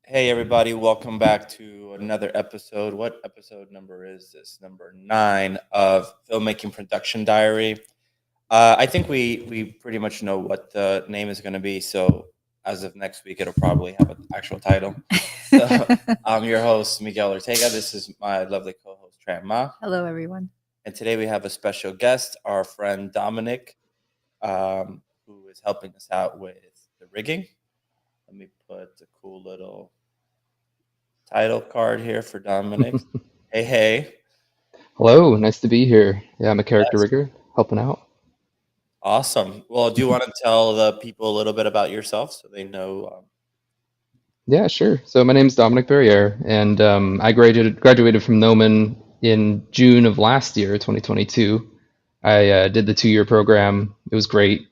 Hey everybody, welcome back to another episode. What episode number is this? Number 9 of Filmmaking Production Diary. I think we pretty much know what the name is going to be. So as of next week, it'll probably have an actual title. So I'm your host Miguel Ortega. This is my lovely co-host Tran. Hello, everyone. And today we have a special guest, our friend Dominic, who is helping us out with the rigging. Let me put the cool little title card here for Dominic. Hey. Hello, nice to be here. Yeah, I'm a character Yes. rigger, helping out. Awesome. Well, do you want to tell the people a little bit about yourself so they know? Yeah, sure. So my name's Dominic Barriere, and I graduated from Gnomon in June of last year, 2022. I did the 2-year program. It was great,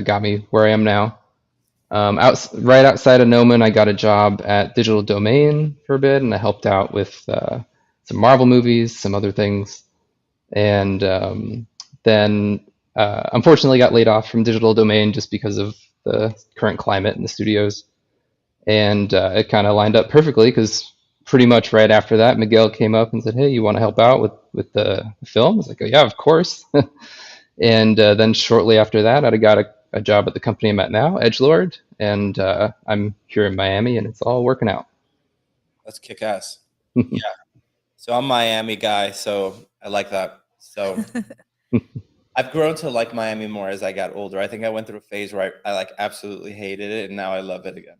got me where I am now. Right outside of Gnomon, I got a job at Digital Domain for a bit, and I helped out with some Marvel movies, some other things. And then unfortunately got laid off from Digital Domain just because of the current climate in the studios. And it kind of lined up perfectly because pretty much right after that, Miguel came up and said, "Hey, you want to help out with the film?" I was like, "Oh, yeah, of course." And then shortly after that, I got a job at the company I'm at now, Edgelord, and I'm here in Miami, and it's all working out. Let's kick ass. Yeah. So I'm a Miami guy, so I like that. So I've grown to like Miami more as I got older. I think I went through a phase where I like absolutely hated it, and now I love it again.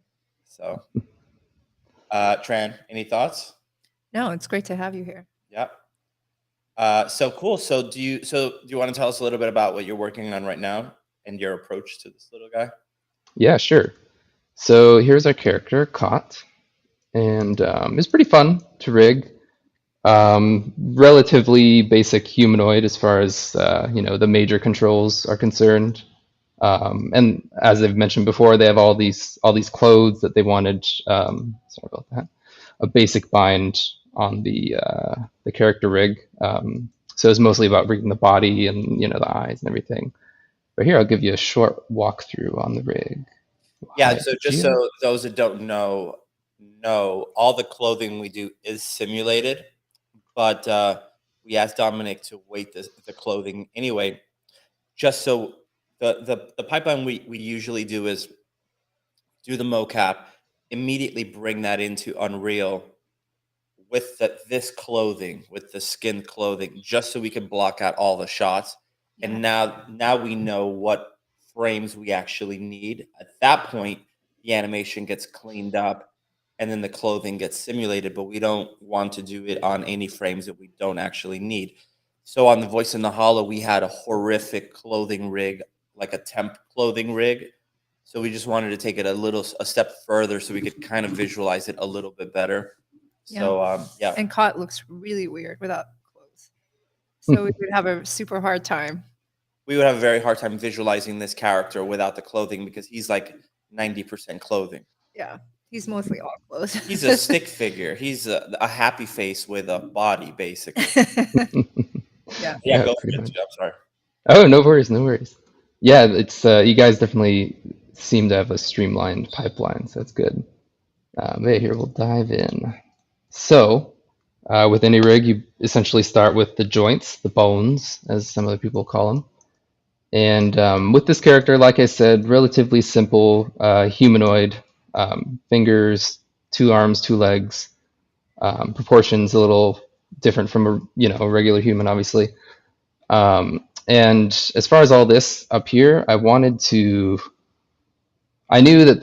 So, Tran, any thoughts? No, it's great to have you here. Yeah. So cool. So do you want to tell us a little bit about what you're working on right now and your approach to this little guy? Yeah, sure. So here's our character, Caught, and it's pretty fun to rig. Relatively basic humanoid as far as the major controls are concerned. And as I've mentioned before, they have all these clothes that they wanted. Sorry about that. A basic bind on the character rig. So it's mostly about rigging the body and the eyes and everything. But here I'll give you a short walkthrough on the rig. Yeah. So just so those that don't know, all the clothing we do is simulated, but we asked Dominic to weight the clothing anyway, just so the pipeline we usually do is do the mocap, immediately bring that into Unreal with this clothing, with the skin clothing, just so we can block out all the shots. And now we know what frames we actually need. At that point, the animation gets cleaned up and then the clothing gets simulated, but we don't want to do it on any frames that we don't actually need. So on the Voice in the Hollow, we had a horrific clothing rig, like a temp clothing rig. So we just wanted to take it a step further so we could kind of visualize it a little bit better. So yeah. And Caught looks really weird without clothes. So we would have a super hard time. We would have a very hard time visualizing this character without the clothing because he's like 90% clothing. Yeah, he's mostly all clothes. He's a stick figure. He's a happy face with a body, basically. Yeah. Yeah, go for it. I'm sorry. Oh, no worries, no worries. Yeah, it's you guys definitely seem to have a streamlined pipeline, so that's good. But here we'll dive in. So, with any rig, you essentially start with the joints, the bones, as some other people call them. And with this character, like I said, relatively simple humanoid, fingers, 2 arms, 2 legs, proportions a little different from a regular human, obviously. And as far as all this up here, I knew that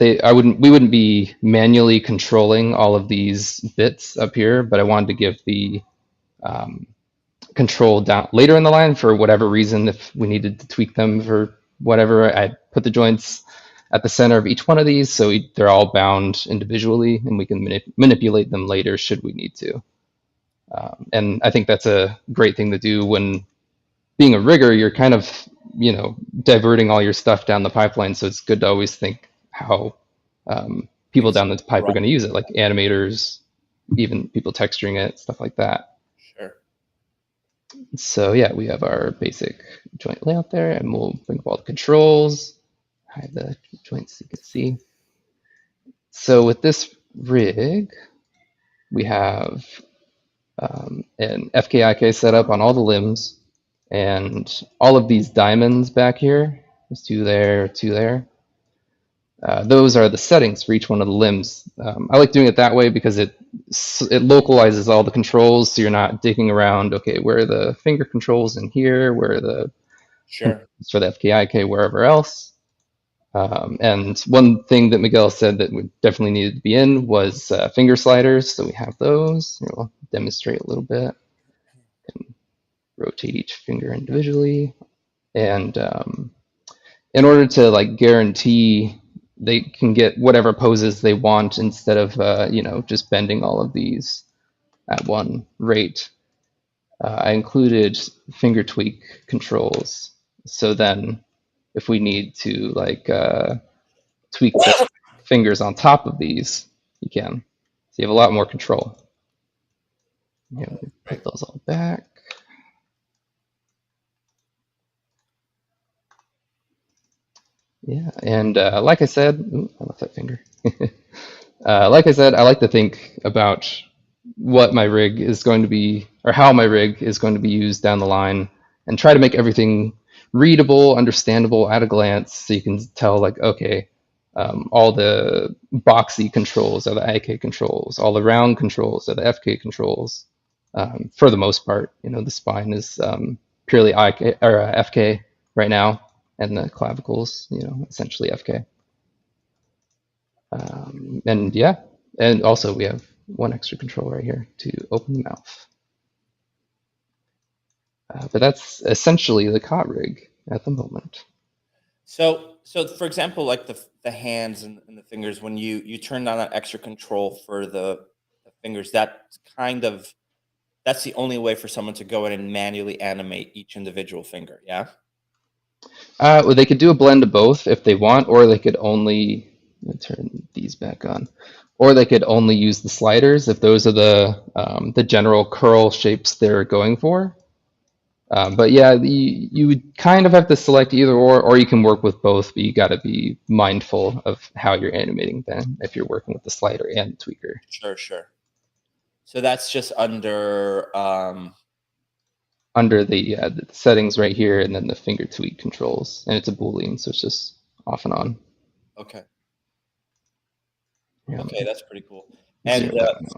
we wouldn't be manually controlling all of these bits up here, but I wanted to give the control down later in the line for whatever reason. If we needed to tweak them for whatever, I put the joints at the center of each one of these, so they're all bound individually, and we can manipulate them later should we need to. And I think that's a great thing to do when being a rigger. You're kind of diverting all your stuff down the pipeline, so it's good to always think how people down the pipe are going to use it, like animators, even people texturing it, stuff like that. Sure. So yeah, we have our basic joint layout there, and we'll bring up all the controls, hide the joints so you can see. So with this rig, we have an FKIK setup on all the limbs, and all of these diamonds back here, there's two there, two there. Those are the settings for each one of the limbs. I like doing it that way because it localizes all the controls, so you're not digging around. Okay, where are the finger controls in here? Where are the for the FKIK wherever else? And one thing that Miguel said that would definitely needed to be in was finger sliders. So we have those. Here, we'll demonstrate a little bit. And rotate each finger individually, and in order to like guarantee they can get whatever poses they want instead of just bending all of these at one rate. I included finger tweak controls, so then if we need to like tweak the fingers on top of these, you can. So you have a lot more control. Yeah, put those all back. Yeah, and like I said, I left that finger. Like I said, I like to think about what my rig is going to be, or how my rig is going to be used down the line, and try to make everything readable, understandable at a glance, so you can tell, like, okay, all the boxy controls are the IK controls, all the round controls are the FK controls. For the most part, the spine is purely IK or FK right now, and the clavicles, essentially FK. And yeah, and also we have one extra control right here to open the mouth. But that's essentially the cot rig at the moment. So for example, like the hands and the fingers, when you turn on that extra control for the fingers, that's the only way for someone to go in and manually animate each individual finger. Yeah. Well, they could do a blend of both if they want, or they could only turn these back on, or they could only use the sliders if those are the general curl shapes they're going for. But yeah, you would kind of have to select either or you can work with both, but you got to be mindful of how you're animating then if you're working with the slider and the tweaker. Sure. So that's just under the settings right here, and then the finger tweak controls, and it's a Boolean, so it's just off and on. Okay. Yeah. Okay, that's pretty cool. And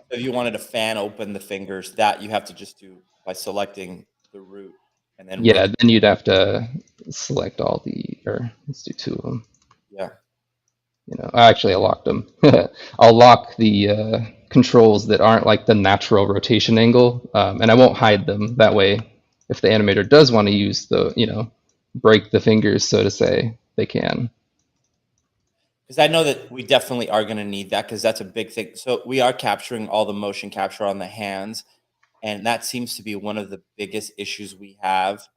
if you wanted to fan open the fingers, that you have to just do by selecting the root, and then then you'd have to select all or let's do two of them. Yeah. Actually, I locked them. I'll lock the controls that aren't like the natural rotation angle, and I won't hide them. That way, if the animator does want to use break the fingers, so to say, they can. Because I know that we definitely are going to need that, because that's a big thing. So we are capturing all the motion capture on the hands, and that seems to be one of the biggest issues we have.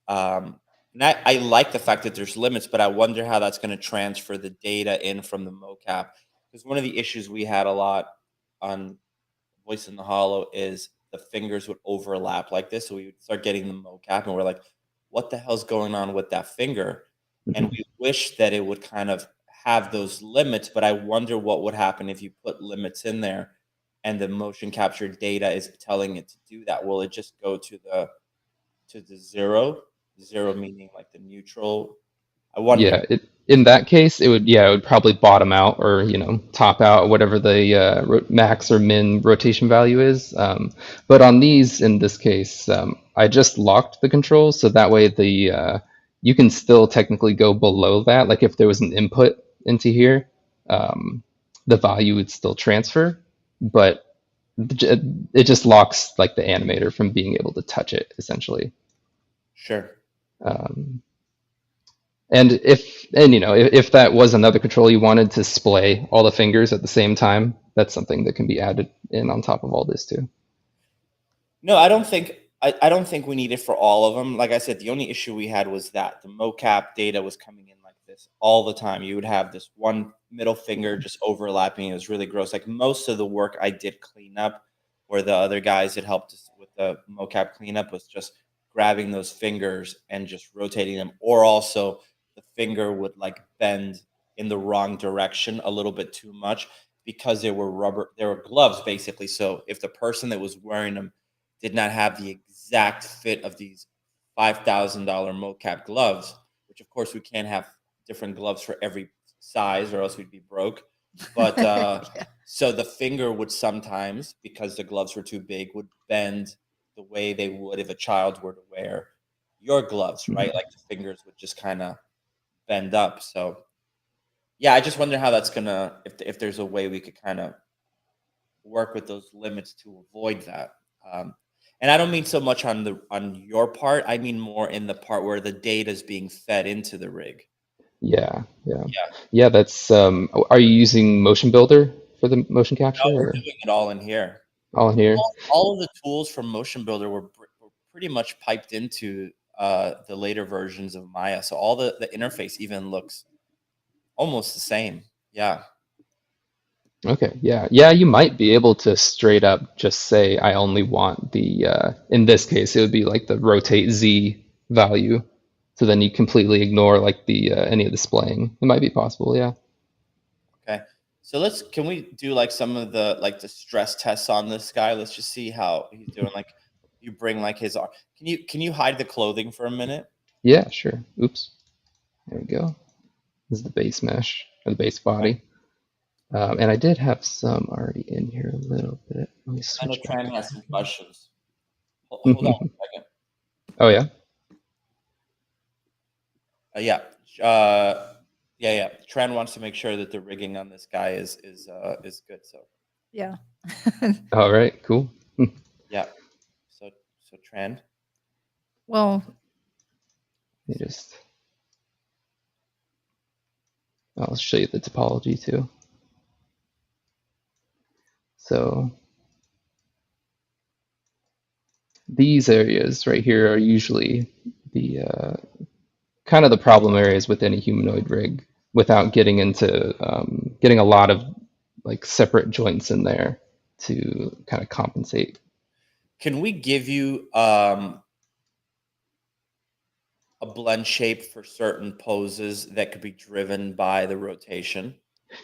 And I like the fact that there's limits, but I wonder how that's going to transfer the data in from the mocap. Because one of the issues we had a lot on Voice in the Hollow is the fingers would overlap like this. So we would start getting the mocap, and we're like, what the hell's going on with that finger? And we wish that it would kind of have those limits, but I wonder what would happen if you put limits in there and the motion capture data is telling it to do that. Will it just go to the zero meaning like the neutral? I wonder. Yeah, in that case, it would probably bottom out or top out, whatever the max or min rotation value is. But on these, in this case, I just locked the controls, so that way you can still technically go below that. Like if there was an input into here, the value would still transfer, but it just locks like the animator from being able to touch it, essentially. Sure. And if that was another control you wanted to splay all the fingers at the same time, that's something that can be added in on top of all this too. No, I don't think we need it for all of them. Like I said, the only issue we had was that the mocap data was coming in like this all the time. You would have this one middle finger just overlapping. It was really gross. Like most of the work I did clean up, where the other guys that helped us with the mocap cleanup, was just grabbing those fingers and just rotating them, or also the finger would like bend in the wrong direction a little bit too much. because they were gloves basically. So if the person that was wearing them did not have the exact fit of these $5,000 mocap gloves, which of course we can't have different gloves for every size or else we'd be broke. But so the finger would sometimes, because the gloves were too big, would bend the way they would if a child were to wear your gloves, right? Like the fingers would just kind of bend up. So yeah, I just wonder how that's gonna, if there's a way we could kind of work with those limits to avoid that. And I don't mean so much on your part. I mean more in the part where the data is being fed into the rig. Yeah. That's. Are you using Motion Builder for the motion capture, No, we're or doing it all in here. all in here? All of the tools from Motion Builder were pretty much piped into the later versions of Maya. So all the interface even looks almost the same. Yeah. Okay, yeah. You might be able to straight up just say, I only want the, in this case, it would be like the rotate Z value. So then you completely ignore like the any of the splaying. It might be possible, yeah. Okay. So can we do like some of the stress tests on this guy? Let's just see how he's doing. Like you bring like his arm. Can you hide the clothing for a minute? Yeah, sure. Oops. There we go. This is the base mesh, or the base body. And I did have some already in here a little bit. Let me I know switch back. Tran has some questions. Hold on a second. Oh, yeah? Yeah. Tran wants to make sure that the rigging on this guy is good. So Yeah. All right, cool. yeah. So Tran. Well, Let me just, I'll show you the topology too. So these areas right here are usually the kind of the problem areas with any humanoid rig, without getting into getting a lot of like separate joints in there to kind of compensate. Can we give you a blend shape for certain poses that could be driven by the rotation?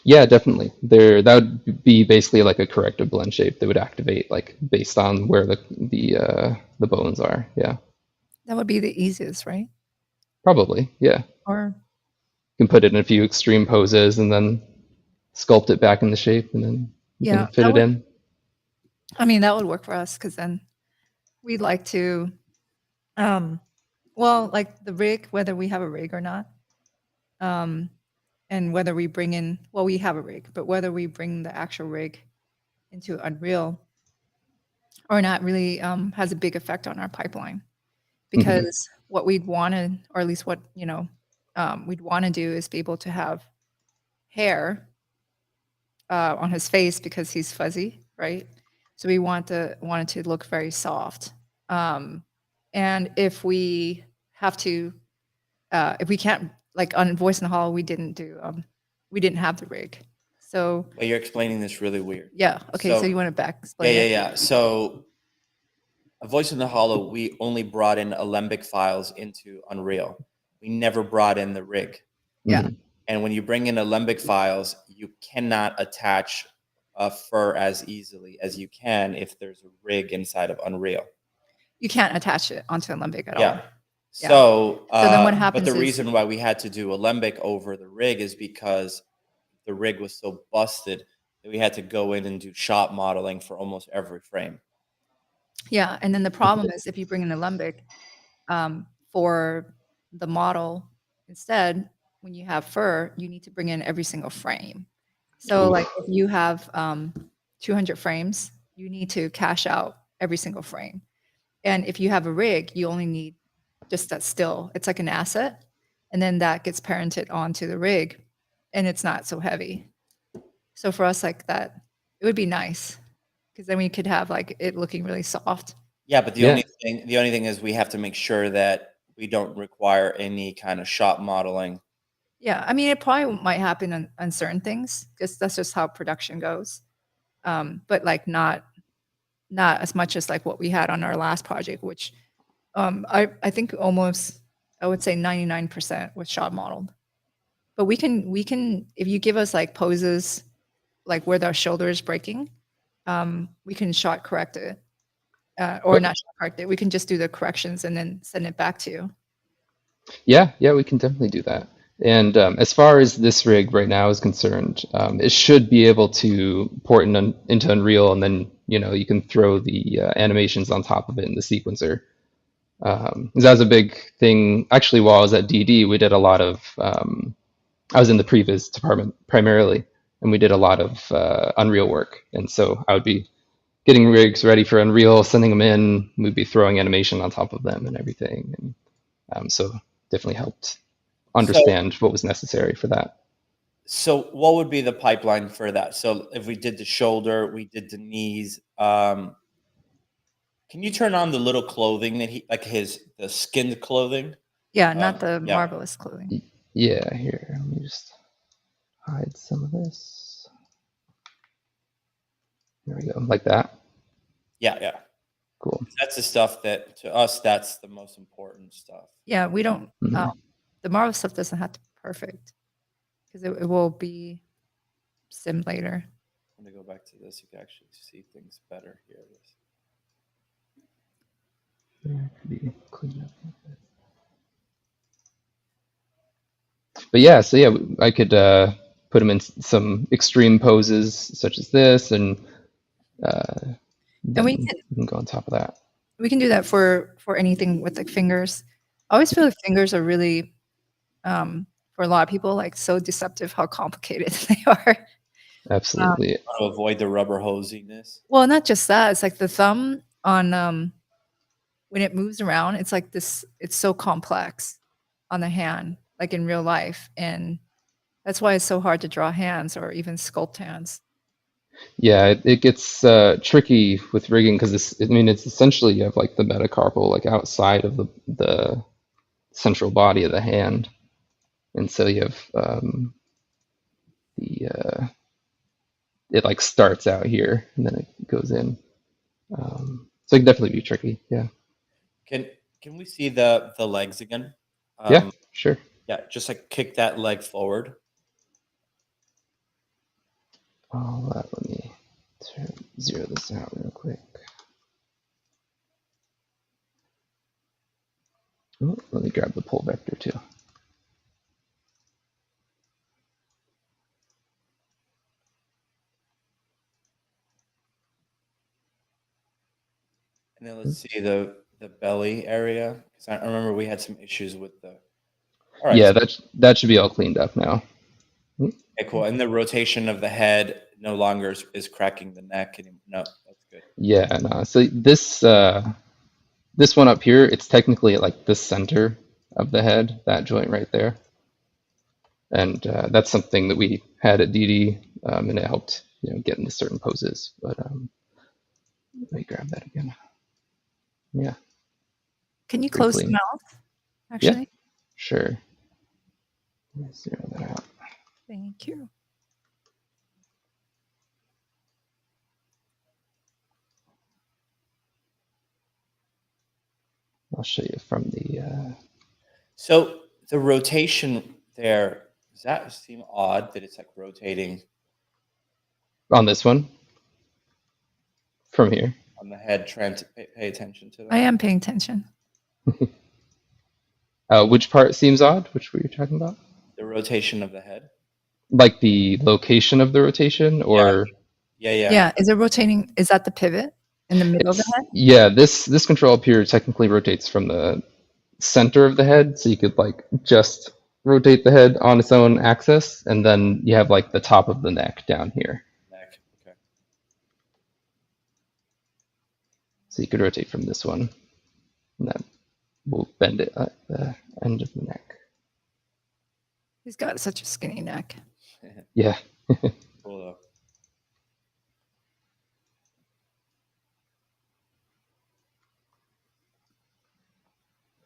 Yeah, definitely. That would be basically like a corrective blend shape that would activate like based on where the bones are. Yeah, that would be the easiest, right? probably. Yeah, Or you can put it in a few extreme poses and then sculpt it back in the shape, and then you yeah, can fit it in. I mean, that would work for us because then we'd like to, well, like the rig, whether we have a rig or not, and whether we bring in, well, we have a rig, but whether we bring the actual rig into Unreal or not really has a big effect on our pipeline. Because what we'd want to, or at least what, we'd want to do is be able to have hair on his face because he's fuzzy, right? So we want it to look very soft. And if we have to, if we can't, like on Voice in the Hall, we didn't have the rig. So Well, you're explaining this really weird. yeah. Okay. So you want to back explain it? Yeah. So a Voice in the Hollow, we only brought in Alembic files into Unreal. We never brought in the rig. Yeah. And when you bring in Alembic files, you cannot attach a fur as easily as you can if there's a rig inside of Unreal. You can't attach it onto Alembic at all. Yeah. So then what happens but the is, reason why we had to do Alembic over the rig is because the rig was so busted that we had to go in and do shot modeling for almost every frame. yeah, and then the problem is if you bring in Alembic for the model instead, when you have fur, you need to bring in every single frame. So like if you have 200 frames, you need to cache out every single frame. And if you have a rig, you only need just that still. It's like an asset, and then that gets parented onto the rig, and it's not so heavy. So for us, like that, it would be nice because then we could have like it looking really soft. Yeah, but the only thing is we have to make sure that we don't require any kind of shot modeling. Yeah, I mean, it probably might happen on certain things because that's just how production goes. But like not as much as like what we had on our last project, which I think almost I would say 99% was shot modeled. But we can if you give us like poses like where the shoulder is breaking, we can shot correct it, or not shot correct it. We can just do the corrections and then send it back to you. Yeah, we can definitely do that. And as far as this rig right now is concerned, it should be able to port into Unreal, and then you can throw the animations on top of it in the sequencer. 'Cause that was a big thing. Actually, while I was at DD, we did a lot of. I was in the previs department primarily, and we did a lot of Unreal work. And so I would be getting rigs ready for Unreal, sending them in. We'd be throwing animation on top of them and everything. And so definitely helped understand what was necessary for that. So what would be the pipeline for that? So if we did the shoulder, we did the knees. Can you turn on the little clothing that the skinned clothing? Yeah, not the marvelous clothing. Yeah, here, let me just hide some of this. There we go, like that. Yeah. Cool. That's the stuff that to us, that's the most important stuff. Yeah, we don't. The Marvel stuff doesn't have to be perfect because it will be sim later. I'm gonna go back to this. You can actually see things better. Here it is. Yeah, could be cleaned up. But yeah, so yeah, I could put them in some extreme poses such as this, and we can go on top of that. We can do that for anything with like fingers. I always feel like fingers are really, for a lot of people, like so deceptive how complicated they are. Absolutely. To avoid the rubber hosiness. Well, not just that. It's like the thumb on when it moves around, it's like this. It's so complex on the hand, like in real life, and that's why it's so hard to draw hands or even sculpt hands. Yeah, it gets tricky with rigging because it's essentially you have like the metacarpal like outside of the central body of the hand, and so you have it like starts out here and then it goes in. So it can definitely be tricky. Yeah. Can we see the legs again? Yeah, sure. Yeah, just like kick that leg forward. Let me zero this out real quick. Oh, let me grab the pull vector too. And then let's see the belly area, because I remember we had some issues with the. All right. Yeah, that should be all cleaned up now. Okay, cool. And the rotation of the head no longer is cracking the neck anymore. No, that's good. Yeah, no. So this one up here, it's technically at like the center of the head, that joint right there. And that's something that we had at DD, and it helped get into certain poses. But let me grab that again. Yeah. Can you close the mouth, actually? Yeah, sure. Let me zero that out. Thank you. I'll show you from the. So the rotation there, does that seem odd that it's like rotating? On this one? From here? On the head, trying to pay attention to that. I am paying attention. Which part seems odd? Which were you talking about? The rotation of the head. Like the location of the rotation, or? Yeah. Yeah, is it rotating? Is that the pivot in the middle of the head? Yeah, this control up here technically rotates from the center of the head, so you could like just rotate the head on its own axis, and then you have like the top of the neck down here. Neck, okay. So you could rotate from this one, and that will bend it at the end of the neck. He's got such a skinny neck. Yeah. Cool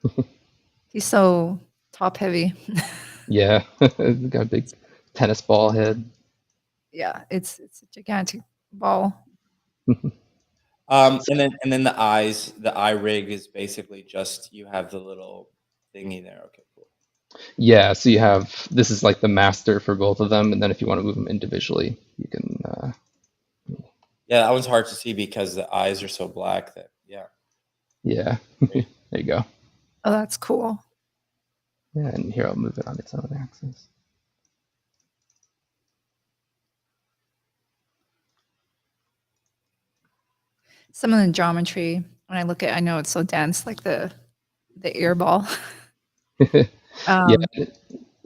though. He's so top heavy. Yeah, got a big tennis ball head. Yeah, it's a gigantic ball. And then the eyes, the eye rig is basically just you have the little thingy there. Okay, cool. Yeah, so you have, this is like the master for both of them, and then if you want to move them individually, you can, Yeah, that one's hard to see because the eyes are so black that, yeah. yeah, there you go. Oh, that's cool. Yeah, and here I'll move it on its own axis. Some of the geometry, when I look at, I know it's so dense, like the ear ball. Yeah,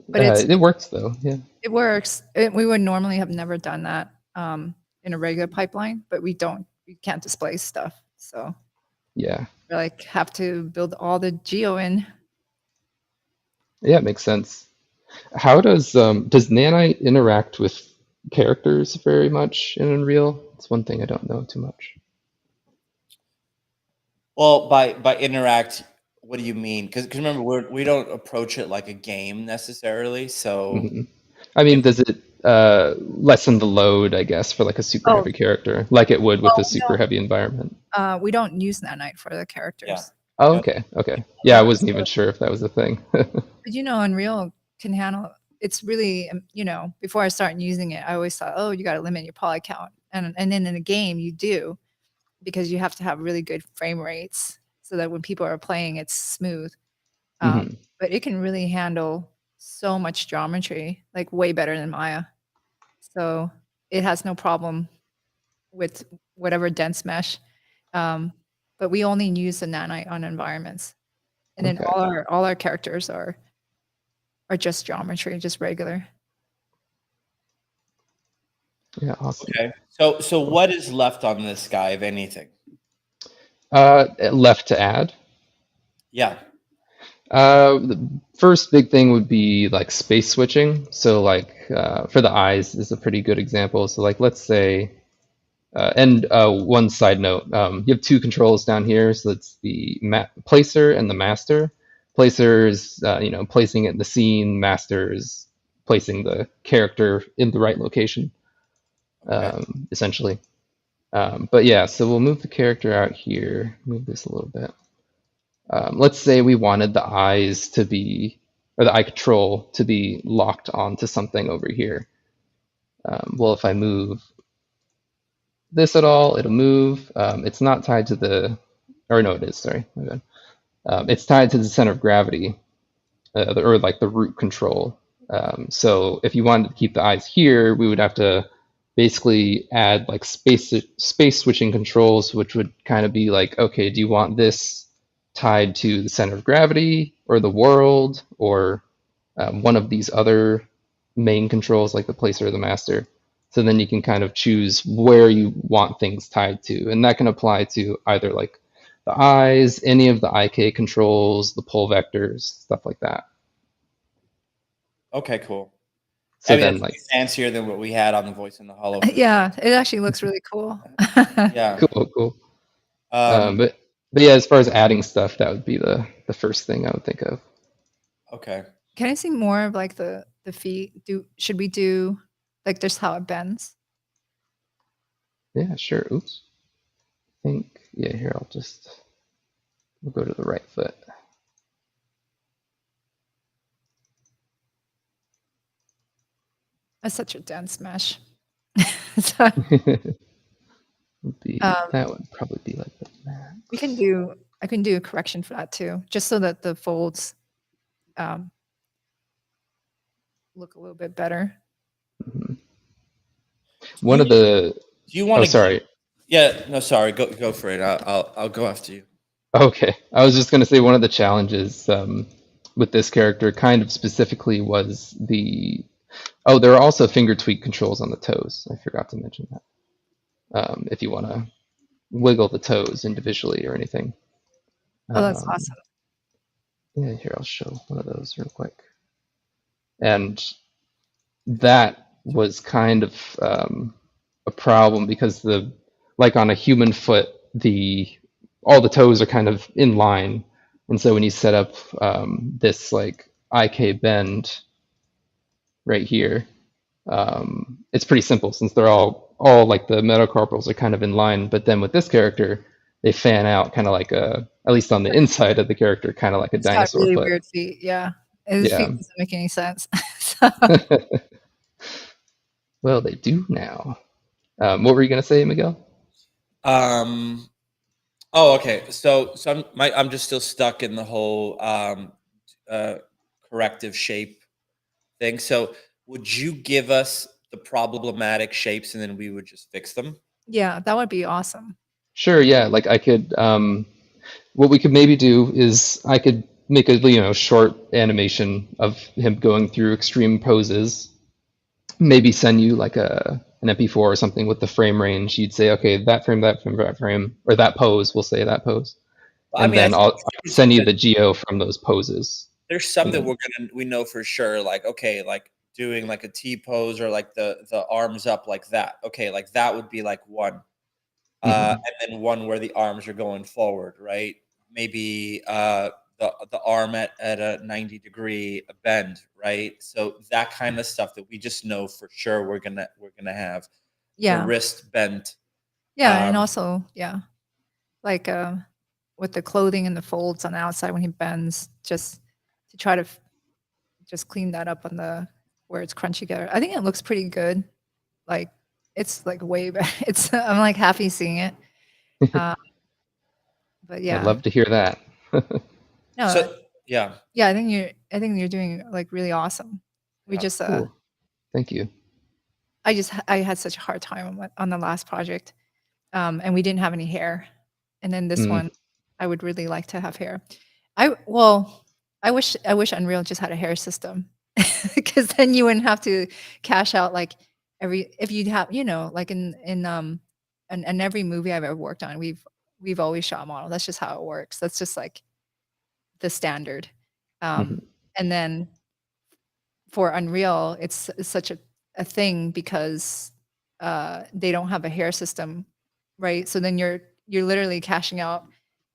But it works though. Yeah, it works. We would normally have never done that in a regular pipeline, but we can't display stuff. So yeah, we like have to build all the geo in. yeah. It makes sense. How does Nanite interact with characters very much in Unreal? It's one thing I don't know too much. Well, by interact, what do you mean? Because remember, we don't approach it like a game necessarily. So, Hmm. I mean, does it lessen the load, I guess, for like a super Oh. heavy character, like it would with Well, a super heavy environment? We don't use Nanite for the characters. yeah. Oh, Yeah. okay, okay. Yeah, I wasn't even sure if that was a thing. But Unreal can handle. It's really before I started using it, I always thought, oh, you got to limit your poly count, and then in a game you do, because you have to have really good frame rates so that when people are playing, it's smooth. Mhm. But it can really handle so much geometry, like way better than Maya. So it has no problem with whatever dense mesh. But we only use the nanite on environments, and then Okay. all our characters are just geometry, just regular. Yeah, awesome. Okay. So what is left on this guy, if anything? Left to add. Yeah. The first big thing would be like space switching. So like for the eyes is a pretty good example. So like let's say, and one side note, you have two controls down here. So that's the placer and the master. Placer is placing it in the scene. Master is placing the character in the right location, Okay. essentially. But yeah, so we'll move the character out here. Move this a little bit. Let's say we wanted the eyes to be, or the eye control to be locked onto something over here. Well, if I move this at all, it'll move. It's not tied to the, or no, it is, sorry, my bad. It's tied to the center of gravity, or like the root control. So if you wanted to keep the eyes here, we would have to basically add like space switching controls, which would kind of be like, okay, do you want this tied to the center of gravity or the world or one of these other main controls like the placer or the master? So then you can kind of choose where you want things tied to, and that can apply to either like the eyes, any of the IK controls, the pole vectors, stuff like that. Okay, cool. So I mean, then it's like fancier than what we had on the Voice in the Hollow. Yeah, it actually looks really cool. Yeah. cool. But yeah, as far as adding stuff, that would be the first thing I would think of. Okay. Can I see more of like the feet? Should we do like just how it bends? Yeah, sure. Oops. I think, yeah, here we'll go to the right foot. That's such a dense mesh. That would probably be like the max. I can do a correction for that too, just so that the folds look a little bit better. Mm-hmm. One of the. Do you want to? Sorry. Yeah. No, sorry. Go for it. I'll go after you. Okay. I was just gonna say one of the challenges with this character, kind of specifically, was the. Oh, there are also finger tweak controls on the toes. I forgot to mention that. If you want to wiggle the toes individually or anything. Oh, that's awesome. Yeah, here, I'll show one of those real quick. And that was kind of a problem because like on a human foot, all the toes are kind of in line. And so when you set up this like IK bend right here, it's pretty simple since they're all like the metacarpals are kind of in line. But then with this character, they fan out kind of like at least on the inside of the character, kind of like a dinosaur really foot. weird feet, yeah. This Yeah. doesn't make any sense. So, Well, they do now. What were you gonna say, Miguel? Oh, okay. So I'm just still stuck in the whole corrective shape thing. So would you give us the problematic shapes and then we would just fix them? yeah, that would be awesome. Sure, yeah. Like I could, what we could maybe do is I could make a short animation of him going through extreme poses. Maybe send you like an MP4 or something with the frame range. You'd say, okay, that frame, that frame, that frame, or that pose. We'll say that pose, I and mean, I then think I'll send you the geo from those poses. there's some And that then, we know for sure, like, okay, like doing like a T pose or like the arms up like that. Okay, like that would be like one. mhm. And then one where the arms are going forward, right? Maybe the arm at a 90-degree bend, right? So that kind of stuff that we just know for sure we're gonna have the Yeah. wrist bent. Yeah, and also, yeah, like with the clothing and the folds on the outside when he bends, just to try to just clean that up on the where it's crunched together. I think it looks pretty good. Like it's like way better. It's I'm like happy seeing it. Uh, but I'd yeah, love to hear that. no, So yeah, yeah, I think you're doing like really awesome. We yeah. just Cool. Thank you. I had such a hard time on the last project, and we didn't have any hair, and then this Mm. one, I would really like to have hair. I wish Unreal just had a hair system, because then you wouldn't have to cash out like if you'd have like in every movie I've ever worked on, we've always shot model. That's just how it works. That's just like the standard. Mhm. And then for Unreal, it's such a thing because they don't have a hair system, right? So then you're literally cashing out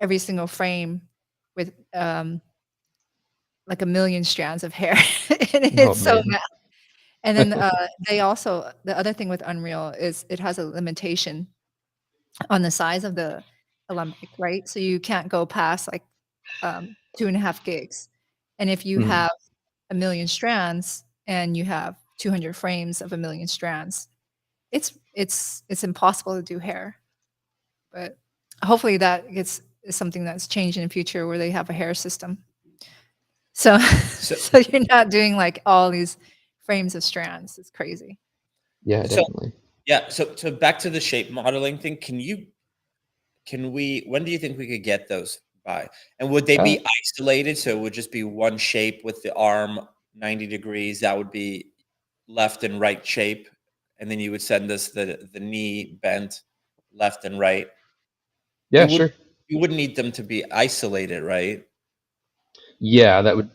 every single frame with like a million strands of hair, and Oh it's so man. mad. And then they also the other thing with Unreal is it has a limitation on the size of the Alembic, right? So you can't go past like 2.5 gigs, and if you Mm. have a million strands and you have 200 frames of a million strands, it's impossible to do hair. But hopefully that is something that's changed in the future where they have a hair system. So so you're not doing like all these frames of strands. It's crazy. Yeah, So definitely. yeah, so back to the shape modeling thing. When do you think we could get those by? And would they Uh, be isolated? So it would just be one shape with the arm 90 degrees. That would be left and right shape. And then you would send us the knee bent left and right. yeah, sure. You wouldn't need them to be isolated, right? Yeah, that would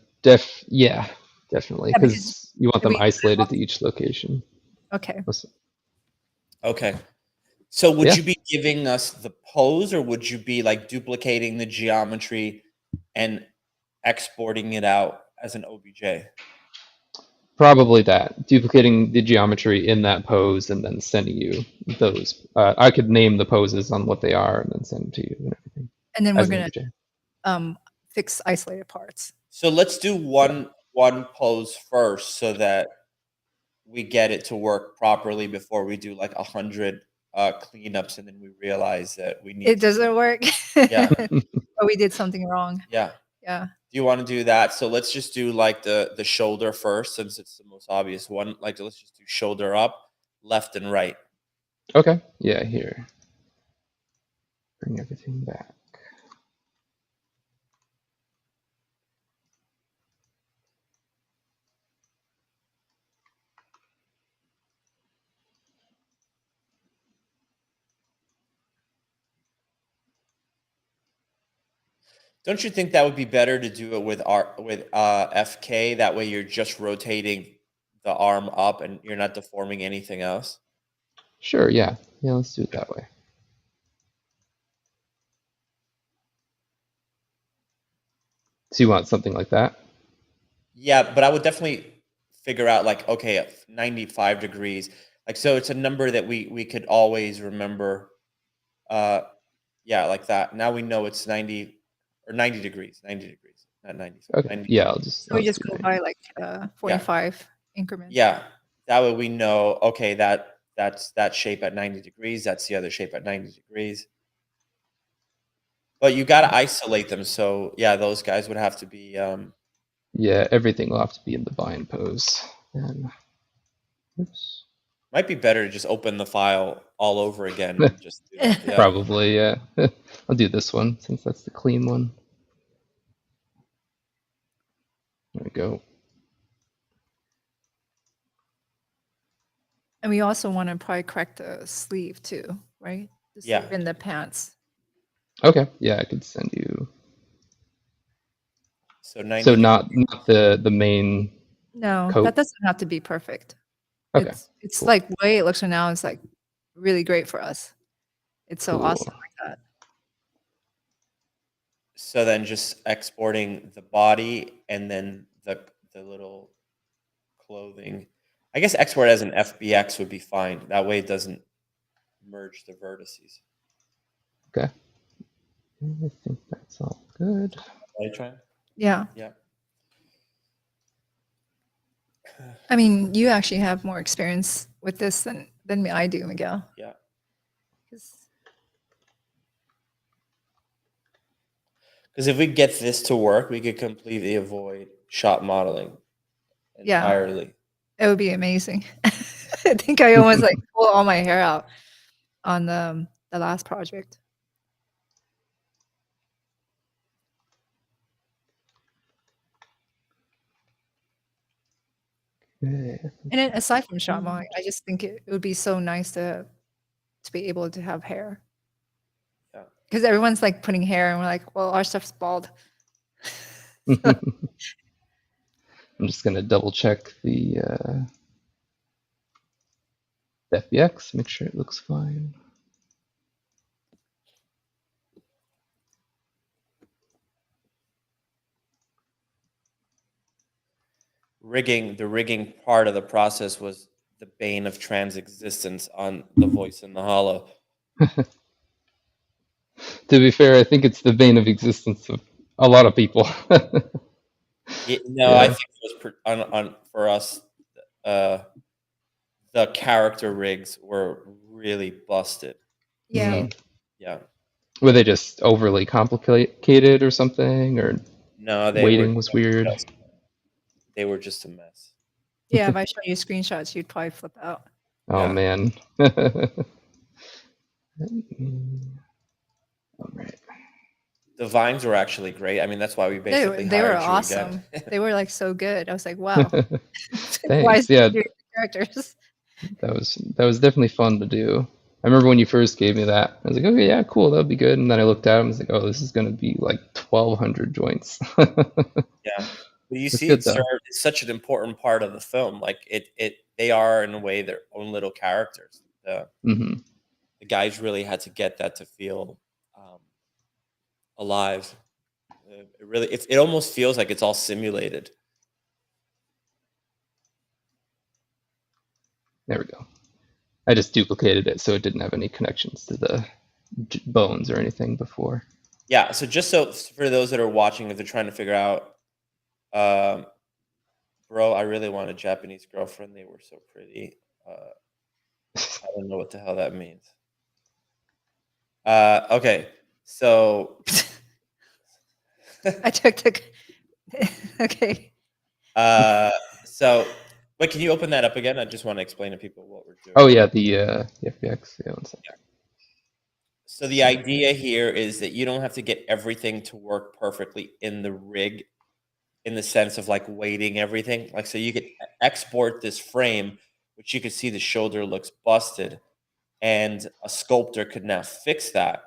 yeah, definitely, Yeah, because because you want them we isolated to each location. okay. Okay. So would Yeah. you be giving us the pose or would you be like duplicating the geometry and exporting it out as an OBJ? Probably that. Duplicating the geometry in that pose and then sending you those. I could name the poses on what they are and then send them to you and everything And then we're as an gonna OBJ. fix isolated parts. So let's do Yeah. one pose first so that we get it to work properly before we do like 100 cleanups and then we realize that we need It doesn't work. Yeah. Or we did something wrong. Yeah. Yeah. Do you want to do that? So let's just do like the shoulder first since it's the most obvious one. Like let's just do shoulder up, left and right. Okay. Yeah, here. Bring everything back. Don't you think that would be better to do it with FK? That way you're just rotating the arm up and you're not deforming anything else. Sure, yeah. Yeah, let's do it that way. So you want something like that? Yeah, but I would definitely figure out like, okay, at 95 degrees. Like so it's a number that we could always remember. Yeah, like that. Now we know it's 90 or 90 degrees, 90 degrees, not 90. Okay. 90. Yeah, I'll just. So we I'll just do go 90. by like 45 increments. Yeah, that way we know, okay, that's that shape at 90 degrees. That's the other shape at 90 degrees. But you got to isolate them. So yeah, those guys would have to be. Yeah, everything will have to be in the bind pose. And oops. Might be better to just open the file all over again and just do that. Yeah. Probably, yeah. I'll do this one since that's the clean one. There we go. And we also want to probably correct the sleeve too, right? The Yeah. sleeve in the pants. Okay, yeah, I could send you. So 90. So not the main. No, coat? that doesn't have to be perfect. Okay, It's cool. like the way it looks right now is like really great for us. It's so Cool. awesome like that. So then just exporting the body and then the little clothing. I guess export as an FBX would be fine. That way it doesn't merge the vertices. Okay. I think that's all good. Are you trying? Yeah. Yeah. I mean, you actually have more experience with this than I do, Miguel. Yeah. 'Cause- Because if we get this to work, we could completely avoid shot modeling Yeah. entirely. It would be amazing. I think I almost like pull all my hair out on the last project. Okay. And then aside from shot modeling, I just think it would be so nice to be able to have hair. Yeah. Because everyone's like putting hair and we're like, well, our stuff's bald. I'm just gonna double check the FBX, make sure it looks fine. The rigging part of the process was the bane of Tran's existence on The Voice in the Hollow. To be fair, I think it's the bane of existence of a lot of people. I Yeah. think it was for us. The character rigs were really busted. Yeah. Mhm. Yeah. Were they just overly complicated or something, or No, weighting was weird? They were just a mess. Yeah, if I show you screenshots, you'd probably flip out. Oh Yeah. man. All right. The vines were actually great. I mean, that's why we basically They were hired you awesome. again. They were like so good. I was like, wow. Why Thanks. is Yeah, doing characters? that was definitely fun to do. I remember when you first gave me that, I was like, okay, yeah, cool, that'll be good. And then I looked at it and was like, oh, this is gonna be like 1,200 joints. Yeah. But you It's see, good it though. served it's such an important part of the film. Like they are in a way their own little characters. Hmm. The guys really had to get that to feel alive. It almost feels like it's all simulated. There we go. I just duplicated it so it didn't have any connections to the bones or anything before. Yeah. So just so for those that are watching, if they're trying to figure out, bro, I really want a Japanese girlfriend. They were so pretty. I don't know what the hell that means. Okay. So I took the okay. So wait, can you open that up again? I just want to explain to people what we're doing. Oh yeah, the FBX. Yeah, one second. Yeah. So the idea here is that you don't have to get everything to work perfectly in the rig, in the sense of like weighting everything. Like, so you could export this frame, which you could see the shoulder looks busted, and a sculptor could now fix that.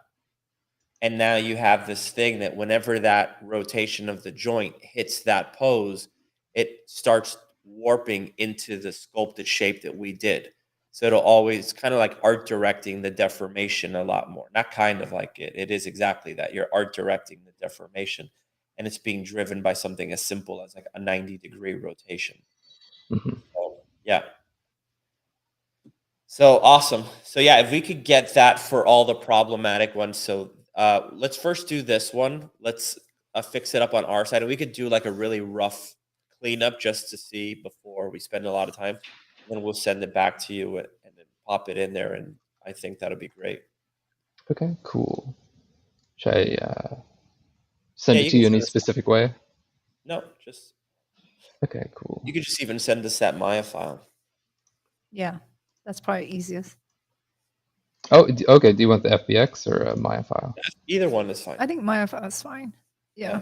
And now you have this thing that whenever that rotation of the joint hits that pose, it starts warping into the sculpted shape that we did. So it'll always kind of like art directing the deformation a lot more. Not kind of like it is exactly that. You're art directing the deformation, and it's being driven by something as simple as like a 90-degree rotation. Mm-hmm. So, yeah. So awesome. So yeah, if we could get that for all the problematic ones. So let's first do this one. Let's fix it up on our side, and we could do like a really rough cleanup just to see before we spend a lot of time. Then we'll send it back to you and then pop it in there, and I think that'll be great. Okay, cool. Should I send Yeah, it you to can you send any us. specific way? No, just Okay, cool. you could just even send us that Maya file. Yeah, that's probably easiest. Oh, okay. Do you want the FBX or a Maya file? Either one is fine. I think Maya file is fine. Yeah.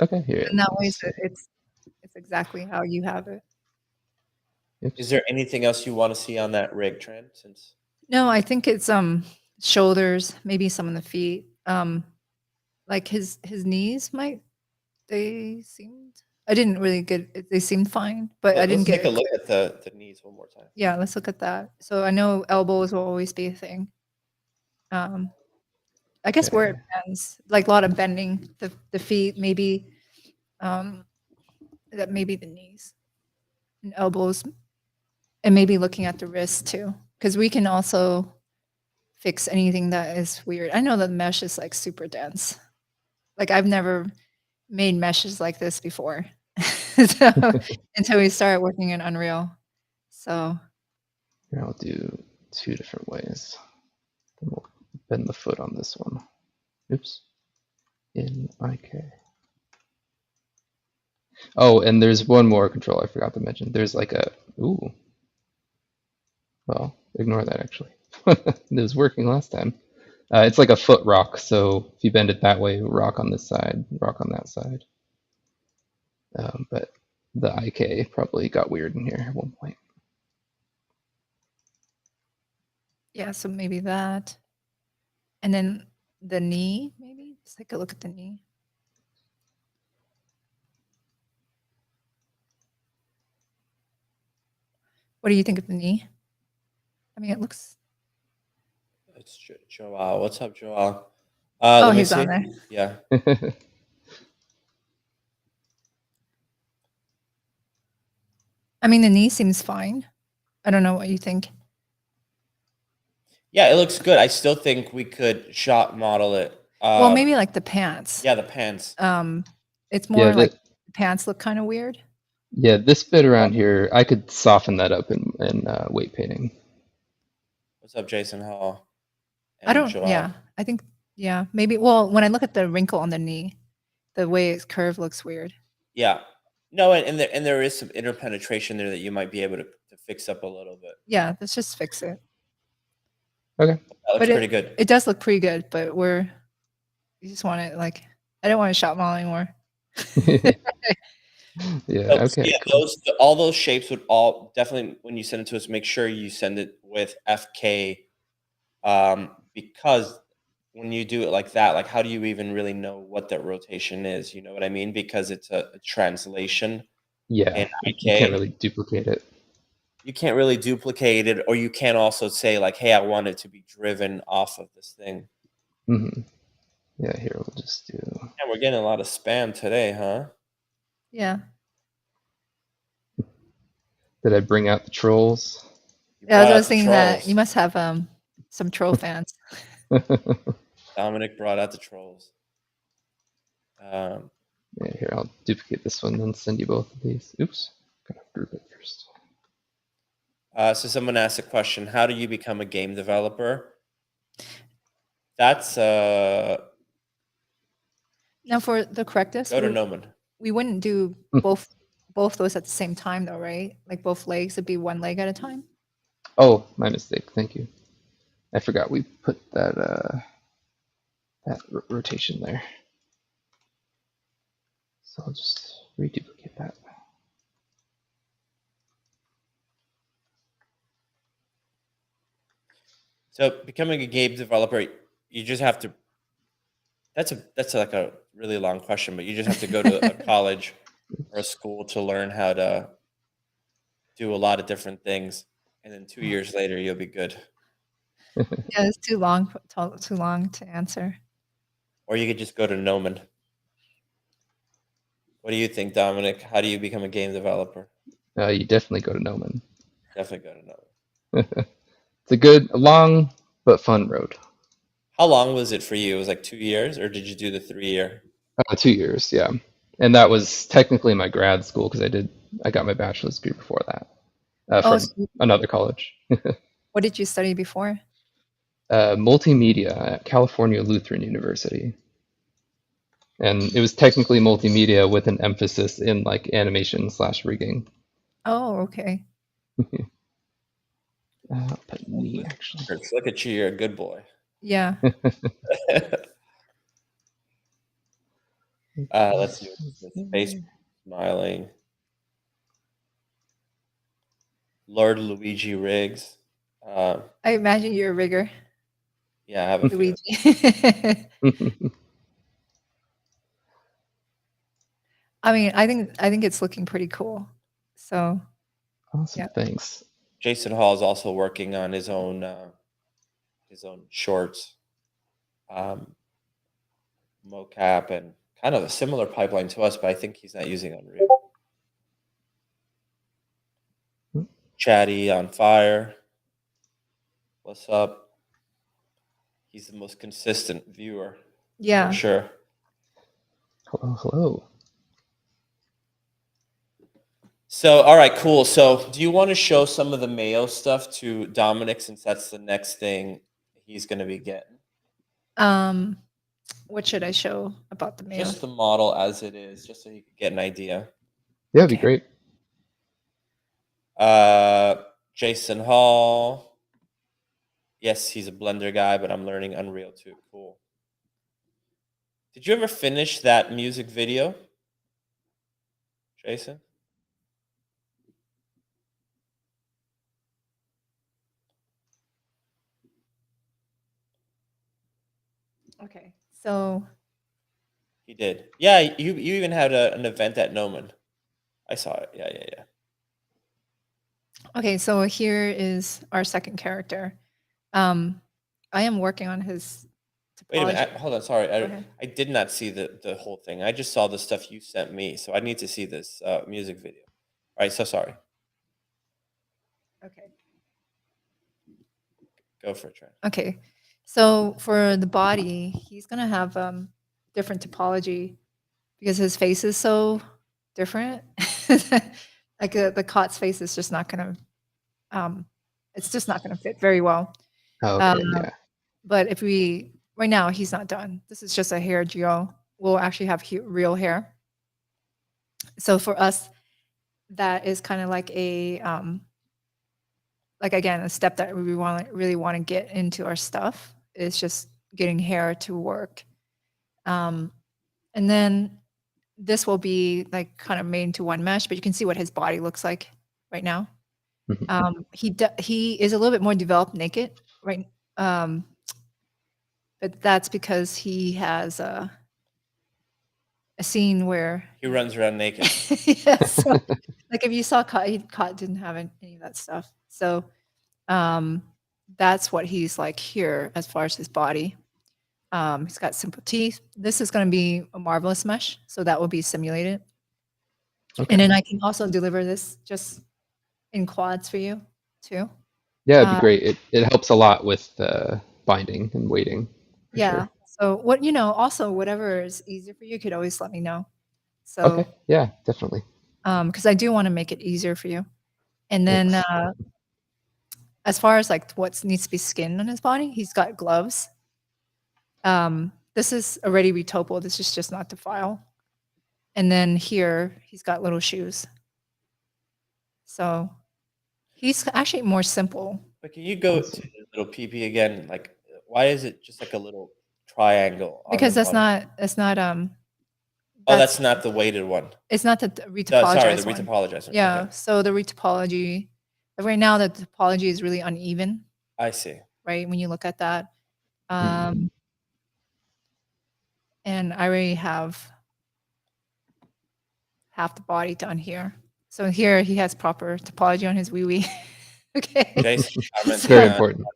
Okay, here. And that way let's see. it's exactly how you have it. Oops. Is there anything else you want to see on that rig, Tran? Since No, I think it's shoulders, maybe some of the feet. Like his knees I didn't really get it. They seemed fine, but I didn't let's get take a look at the knees one more time. Yeah, let's look at that. So I know elbows will always be a thing. I guess where it depends, like a lot of bending, the feet, maybe that maybe the knees and elbows, and maybe looking at the wrist too, because we can also fix anything that is weird. I know that mesh is like super dense. Like I've never made meshes like this before. So, until we started working in Unreal. So Here, I'll do 2 different ways. Then we'll bend the foot on this one. Oops. In IK. Oh, and there's one more control I forgot to mention. There's like a ooh. Well, ignore that actually. It was working last time. It's like a foot rock, so if you bend it that way, rock on this side, rock on that side. But the IK probably got weird in here at one point. yeah, so maybe that. And then the knee, maybe? Let's take a look at the knee. What do you think of the knee? I mean, it looks. It's Joao. What's up, Joao? Oh, Let me he's see. on there. Yeah. I mean, the knee seems fine. I don't know what you think. Yeah, it looks good. I still think we could shot model it. Well, maybe like the pants. Yeah, the pants. It's more Yeah, like the pants look kind of weird. Yeah, this bit around here, I could soften that up in weight painting. What's up, Jason Hall? I don't. Joao. Yeah, I think. Yeah, maybe. Well, when I look at the wrinkle on the knee, the way it's curved looks weird. Yeah. No, and there is some interpenetration there that you might be able to fix up a little bit. Yeah, let's just fix it. Okay. That looks pretty good. It does look pretty good, but you just want it like, I don't want to shop model anymore. Yeah. So, Okay. yeah, Cool. all those shapes would all definitely, when you send it to us, make sure you send it with FK, because when you do it like that, like how do you even really know what that rotation is? You know what I mean? Because it's a translation. Yeah. You can't really duplicate it. You can't really duplicate it, or you can't also say like, hey, I want it to be driven off of this thing. Mm-hmm. Yeah, here we'll just do. Yeah, we're getting a lot of spam today, huh? Yeah. Did I bring out the trolls? Yeah, I was thinking that you must have some troll fans. Dominic brought out the trolls. Yeah, here, I'll duplicate this one, then send you both of these. Oops, gotta group it first. So someone asked a question: how do you become a game developer? That's now for the correctives. Go to Gnomon. We wouldn't do both those at the same time, though, right? Like both legs would be one leg at a time. Oh, my mistake. Thank you. I forgot we put that that rotation there. So I'll just reduplicate that. So becoming a game developer, you just have to. That's like a really long question, but you just have to go to a college or a school to learn how to do a lot of different things, and then 2 years later you'll be good. Yeah, it's too long to answer. Or you could just go to Gnomon. What do you think, Dominic? How do you become a game developer? You definitely go to Gnomon. Definitely go to Gnomon. It's a good, long, but fun road. How long was it for you? It was like 2 years, or did you do the 3 year? 2 years, yeah. And that was technically my grad school because I got my bachelor's degree before that from So another college. what did you study before? Multimedia at California Lutheran University. And it was technically multimedia with an emphasis in like animation / rigging. Oh, okay. I'll put me actually. Look at you, you're a good boy. Yeah. Let's see. Face smiling. Lord Luigi Riggs. I imagine you're a rigger, Yeah, I have a feeling. Luigi. I mean, I think it's looking pretty cool. So Awesome, yeah. thanks. Jason Hall is also working on his own shorts, mocap, and kind of a similar pipeline to us, but I think he's not using Unreal. Chatty on fire. What's up? He's the most consistent viewer. Yeah. For sure. Hello, hello. So, all right, cool. So, do you want to show some of the Mayo stuff to Dominic, since that's the next thing he's going to be getting? What should I show about the Mayo? Just the model as it is, just so he can get an idea. Yeah, it'd be great. Jason Hall. Yes, he's a Blender guy, but I'm learning Unreal too. Cool. Did you ever finish that music video, Jason? Okay, so He did. Yeah, you even had an event at Gnomon. I saw it. Yeah. Okay, so here is our second character. I am working on his topology. Wait a minute. Hold on. Sorry. ahead. I did not see the whole thing. I just saw the stuff you sent me. So I need to see this music video. All right. So sorry. Okay. Go for it, Tran. Okay. So for the body, he's going to have different topology because his face is so different. Like the Kot's face is just not going to, it's just not going to fit very well. Oh, okay, yeah. But if we, right now, he's not done. This is just a hair geo. We'll actually have real hair. So for us, that is kind of like a, like again, a step that we really want to get into our stuff is just getting hair to work. And then this will be like kind of made into one mesh, but you can see what his body looks like right now. He is a little bit more developed naked, right? But that's because he has a scene where he runs around naked. Yes. So, like if you saw Kot didn't have any of that stuff. So that's what he's like here as far as his body. He's got simple teeth. This is going to be a marvelous mesh, so that will be simulated. Okay. And then I can also deliver this just in quads for you too. Yeah, it'd be great. It helps a lot with binding and weighting. Yeah. Sure. So what also whatever is easier for you, you could always let me know. So okay. Yeah, definitely. Because I do want to make it easier for you. And then as far as like what needs to be skinned on his body, he's got gloves. This is already retopo. This is just not the file. And then here he's got little shoes. So he's actually more simple. But can you go to the little PP again? Like, why is it just like a little triangle? Because that's not. Oh, that's not the weighted one. It's not the retopologized one. Sorry, the retopologized one. Yeah. Okay. So the retopology, right now the topology is really uneven. I see. Right when you look at that, and I already have half the body done here. So here he has proper topology on his wee. Okay. Jason, it's very important.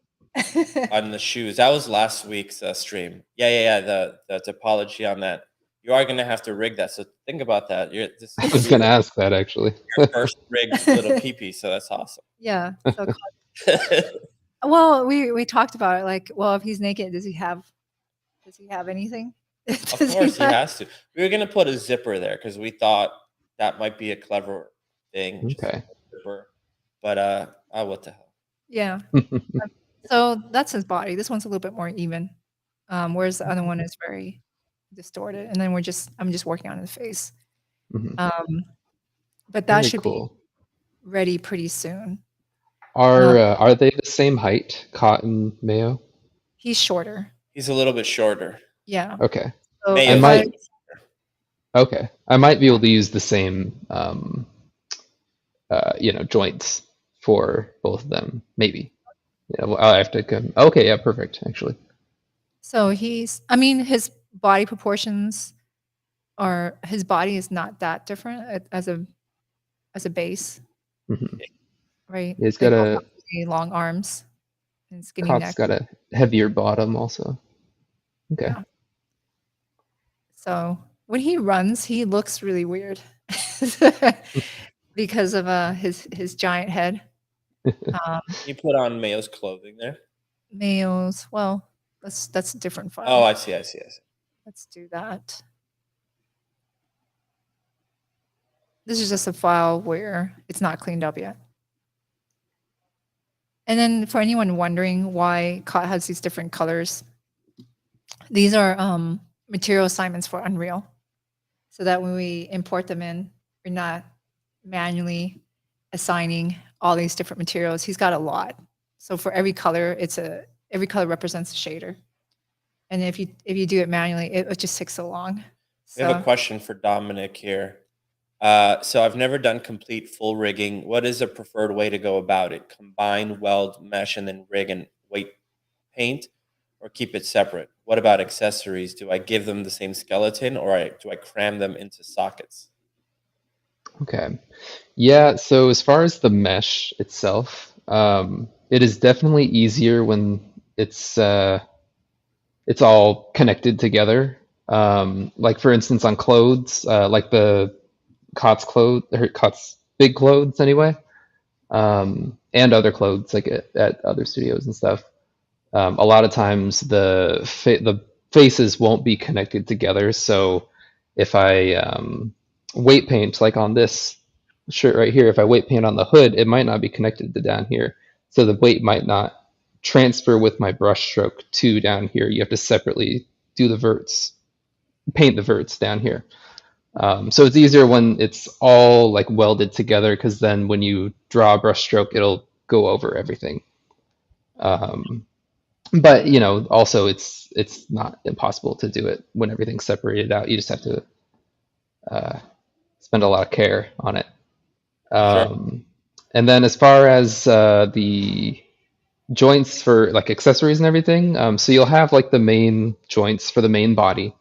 On the shoes, that was last week's stream. Yeah. The topology on that. You are going to have to rig that. So think about that. I was going to ask that actually. Your first rigged little PP, so that's awesome. Yeah. So, well, we talked about it. Like, well, if he's naked, does he have anything? Of course, he has to. We were gonna put a zipper there because we thought that might be a clever thing. Okay. Zipper. But oh, what the hell? Yeah. So that's his body. This one's a little bit more even, whereas the other one is very distorted. And then I'm just working on his face. Mhm. But that Very should cool. be ready pretty soon. Are they the same height, Cot and Mayo? He's shorter. He's a little bit shorter. Yeah. Okay. So Mayo. I might. Okay, I might be able to use the same, joints for both of them. Maybe. Yeah, well, I have to come. Okay, yeah, perfect. Actually. So his body proportions his body is not that different as a base, Mhm. right? He's They got both a have really long arms and skinny Cot's neck. got a heavier bottom also. Okay. Yeah. So when he runs, he looks really weird because of his giant head. You put on Mayo's clothing there. Males, well, that's a different file. Oh, I see. Let's do that. This is just a file where it's not cleaned up yet. And then for anyone wondering why Cot has these different colors, these are material assignments for Unreal. So that when we import them in, we're not manually assigning all these different materials. He's got a lot. So for every color, every color represents a shader. And if you do it manually, it just takes so long. We have a question for Dominic here. So I've never done complete full rigging. What is a preferred way to go about it? Combine, weld, mesh, and then rig and weight paint, or keep it separate? What about accessories? Do I give them the same skeleton, or do I cram them into sockets? Okay. Yeah, so as far as the mesh itself, it is definitely easier when it's all connected together. Like for instance on clothes, like the Cot's big clothes anyway, and other clothes like at other studios and stuff. A lot of times the faces won't be connected together. So if I weight paint, like on this shirt right here, if I weight paint on the hood, it might not be connected to down here. So the weight might not transfer with my brush stroke to down here. You have to separately do the verts, paint the verts down here. So it's easier when it's all like welded together, because then when you draw a brush stroke, it'll go over everything. But also it's not impossible to do it when everything's separated out. You just have to spend a lot of care on it. Sure. And then as far as the joints for like accessories and everything, so you'll have like the main joints for the main body,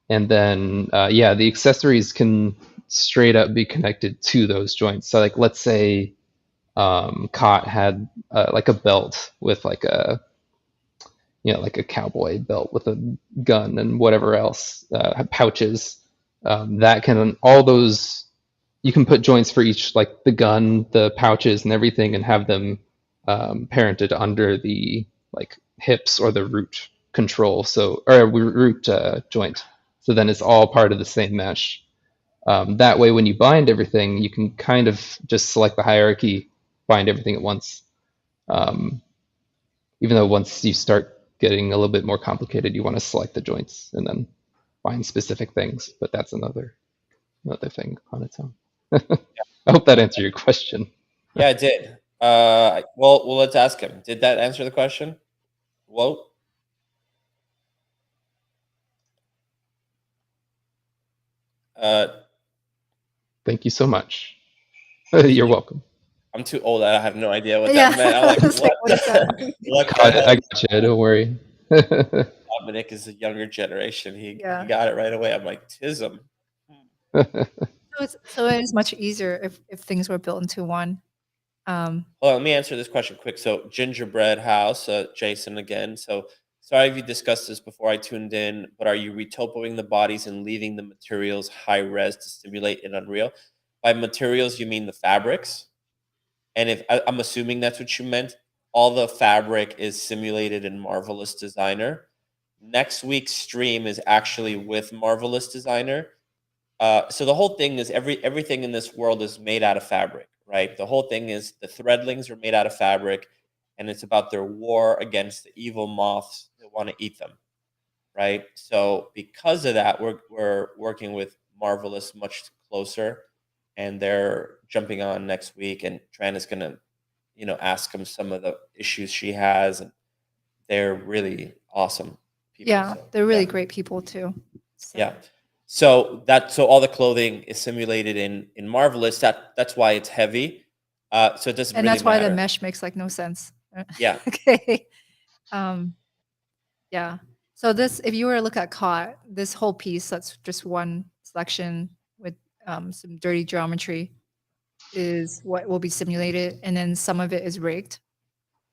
and then the accessories can straight up be connected to those joints. So like let's say Cot had like a belt with like a like a cowboy belt with a gun and whatever else, pouches. That can all those you can put joints for each, like the gun, the pouches, and everything, and have them parented under the like hips or the root control, or root joint. So then it's all part of the same mesh. That way, when you bind everything, you can kind of just select the hierarchy, bind everything at once. Even though once you start getting a little bit more complicated, you want to select the joints and then find specific things, but that's another thing on its own. I hope that answered your question. Yeah, it did. Well, let's ask him. Did that answer the question? Whoa. Thank you so much. You're welcome. I'm too old. I have no idea what that meant. I'm like, what the hell? I got you. Don't worry. Dominic is a younger generation. He got it right away. I'm like, tism. So it is much easier if things were built into one. Hold on, let me answer this question quick. So Gingerbread House, Jason again. So sorry if you discussed this before I tuned in, but are you retopoing the bodies and leaving the materials high res to simulate in Unreal? By materials, you mean the fabrics? And if I'm assuming that's what you meant, all the fabric is simulated in Marvelous Designer. Next week's stream is actually with Marvelous Designer. So the whole thing is everything in this world is made out of fabric, right? The whole thing is the Threadlings are made out of fabric, and it's about their war against the evil moths that want to eat them, right? So because of that, we're working with Marvelous much closer, and they're jumping on next week, and Tran is gonna, ask them some of the issues she has, and they're really awesome people. Yeah, so, they're really great people too. So. Yeah. So all the clothing is simulated in Marvelous. That's why it's heavy. So it doesn't And really that's why matter. the mesh makes like no sense. Yeah. Okay. Yeah. So this, if you were to look at COT, this whole piece, that's just one selection with some dirty geometry, is what will be simulated. And then some of it is rigged,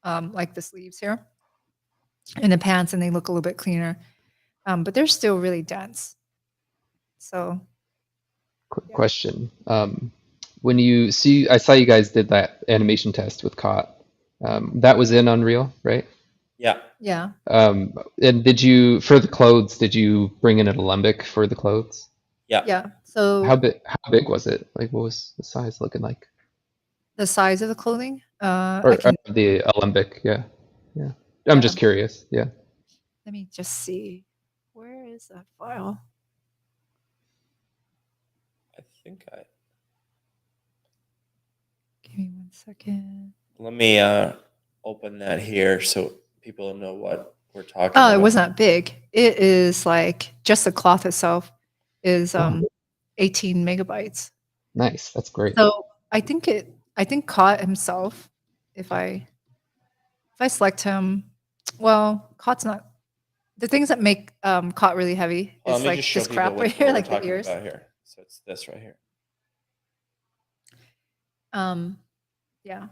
like the sleeves here and the pants, and they look a little bit cleaner. But they're still really dense. So. Quick question. When you see, I saw you guys did that animation test with COT. That was in Unreal, right? Yeah. Yeah. And for the clothes, did you bring in an Alembic for the clothes? Yeah. Yeah. So how big was it? Like, what was the size looking like? The size of the clothing? Or the Alembic, yeah. I'm just curious. Yeah. Let me just see. Where is that file? Give me 1 second. Let me open that here so people know what we're talking about. Oh, it was not big. It is like just the cloth itself is 18 megabytes. Nice. That's great. So I think COT himself, if I select him, well, COT's not the things that make COT really heavy. Well, is like this crap right here, like the ears. Here. So it's this right here. Yeah.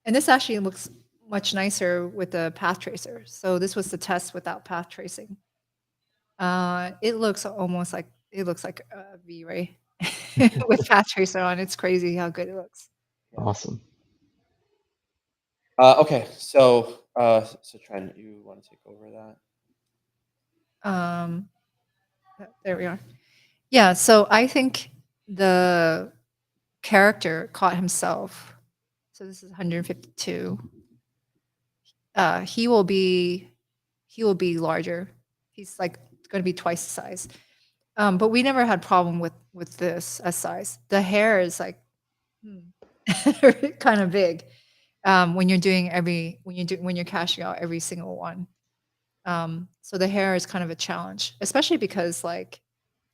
And this actually looks much nicer with the path tracer. So this was the test without path tracing. It looks almost like a V-Ray with path tracer on. It's crazy how good it looks. Awesome. Okay, so Tran, you want to take over that? There we are. Yeah, so I think the character COT himself. So this is 152. He will be larger. He's like going to be twice the size. But we never had problem with this as size. The hair is like kind of big when you're cashing out every single one. So the hair is kind of a challenge, especially because like,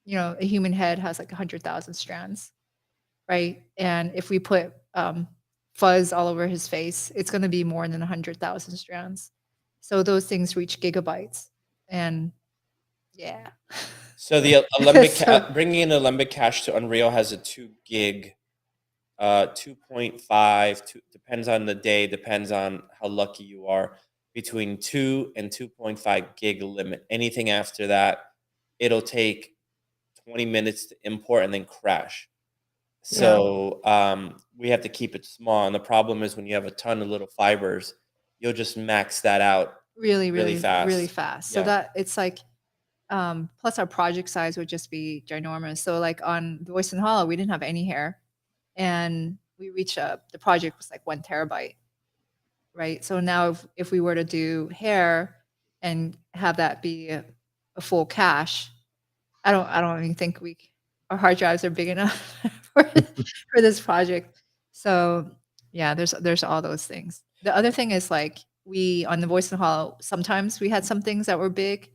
a human head has like 100,000 strands, right? And if we put fuzz all over his face, it's going to be more than 100,000 strands. So those things reach gigabytes, and yeah. So the Alembic bringing in Alembic cache to Unreal has a 2 gig, 2.5. Depends on the day, depends on how lucky you are. Between 2 and 2.5 gig limit. Anything after that, it'll take 20 minutes to import and then crash. So we have to keep it small. And the problem is when you have a ton of little fibers, you'll just max that out really fast. So that it's like, plus our project size would just be ginormous. So like on the Voice and Hollow, we didn't have any hair, and we reached the project was like 1 terabyte, right? So now if we were to do hair and have that be a full cache, I don't even think our hard drives are big enough for this project. So yeah, there's all those things. The other thing is like we on the Voice and Hollow, sometimes we had some things that were big